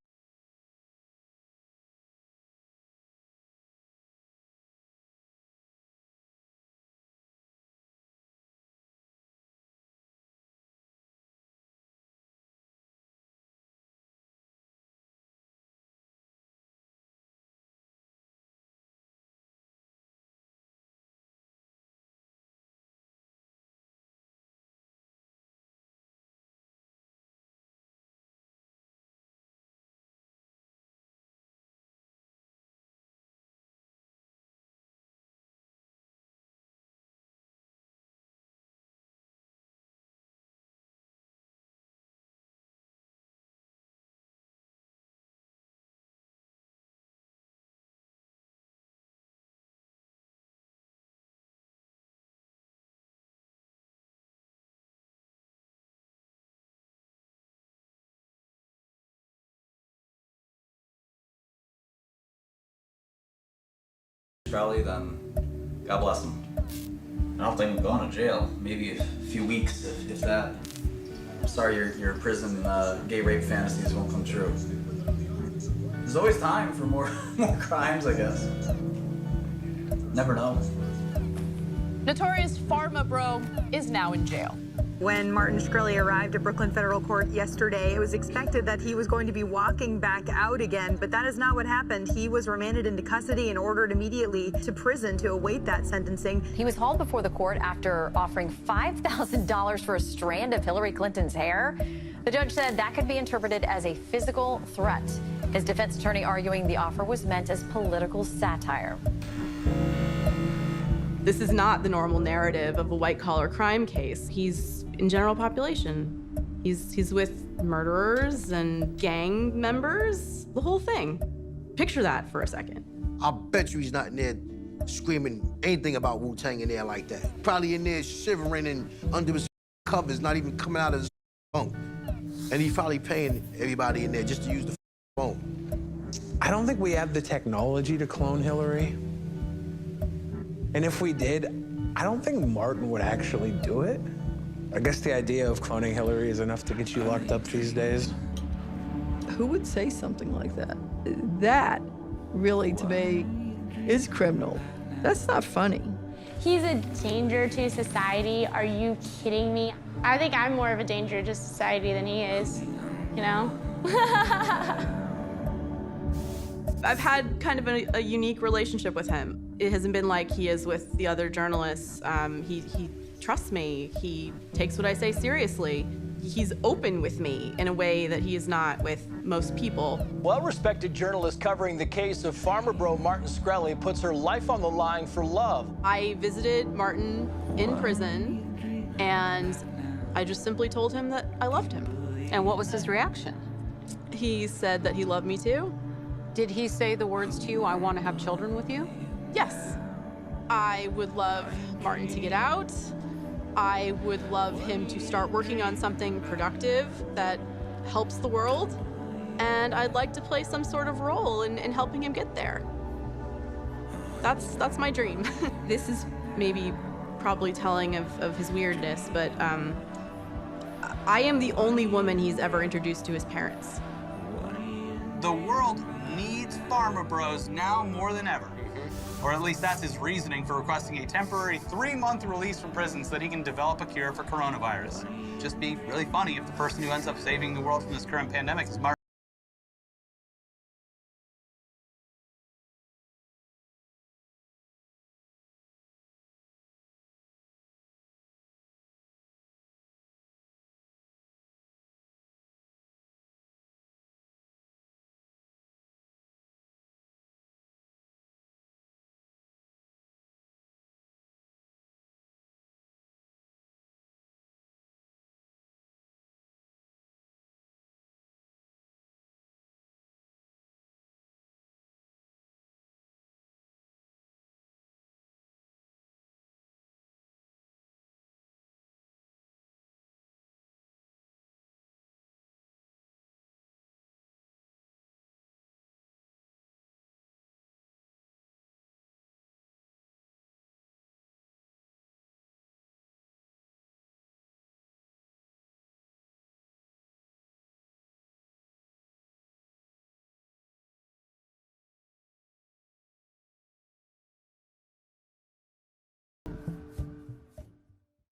[SPEAKER 3] Shkreli, then God bless him. I don't think I'm going to jail. Maybe a few weeks, if that. I'm sorry your prison gay rape fantasies won't come true. There's always time for more crimes, I guess. Never know.
[SPEAKER 26] Notorious Pharma bro is now in jail.
[SPEAKER 24] When Martin Shkreli arrived at Brooklyn Federal Court yesterday, it was expected that he was going to be walking back out again, but that is not what happened. He was remanded into custody and ordered immediately to prison to await that sentencing.
[SPEAKER 16] He was hauled before the court after offering $5,000 for a strand of Hillary Clinton's hair. The judge said that could be interpreted as a physical threat. His defense attorney arguing the offer was meant as political satire.
[SPEAKER 15] This is not the normal narrative of a white-collar crime case. He's in general population. He's with murderers and gang members, the whole thing. Picture that for a second.
[SPEAKER 6] I bet you he's not in there screaming anything about Wu-Tang in there like that. Probably in there shivering and under his covers, not even coming out of his bunk. And he's probably paying everybody in there just to use the phone.
[SPEAKER 7] I don't think we have the technology to clone Hillary. And if we did, I don't think Martin would actually do it. I guess the idea of cloning Hillary is enough to get you locked up these days.
[SPEAKER 17] Who would say something like that? That, really, to me, is criminal. That's not funny.
[SPEAKER 8] He's a danger to society. Are you kidding me? I think I'm more of a danger to society than he is, you know?
[SPEAKER 15] I've had kind of a unique relationship with him. It hasn't been like he is with the other journalists. He trusts me. He takes what I say seriously. He's open with me in a way that he is not with most people.
[SPEAKER 19] Well-respected journalist covering the case of Pharma bro Martin Shkreli puts her life on the line for love.
[SPEAKER 15] I visited Martin in prison, and I just simply told him that I loved him.
[SPEAKER 16] And what was his reaction?
[SPEAKER 15] He said that he loved me too.
[SPEAKER 16] Did he say the words to you, I want to have children with you?
[SPEAKER 15] Yes. I would love Martin to get out. I would love him to start working on something productive that helps the world. And I'd like to play some sort of role in helping him get there. That's my dream. This is maybe probably telling of his weirdness, but I am the only woman he's ever introduced to his parents.
[SPEAKER 9] The world needs Pharma Bros now more than ever. Or at least that's his reasoning for requesting a temporary 3-month release from prison so that he can develop a cure for coronavirus. Just be really funny if the person who ends up saving the world from this current pandemic is Martin.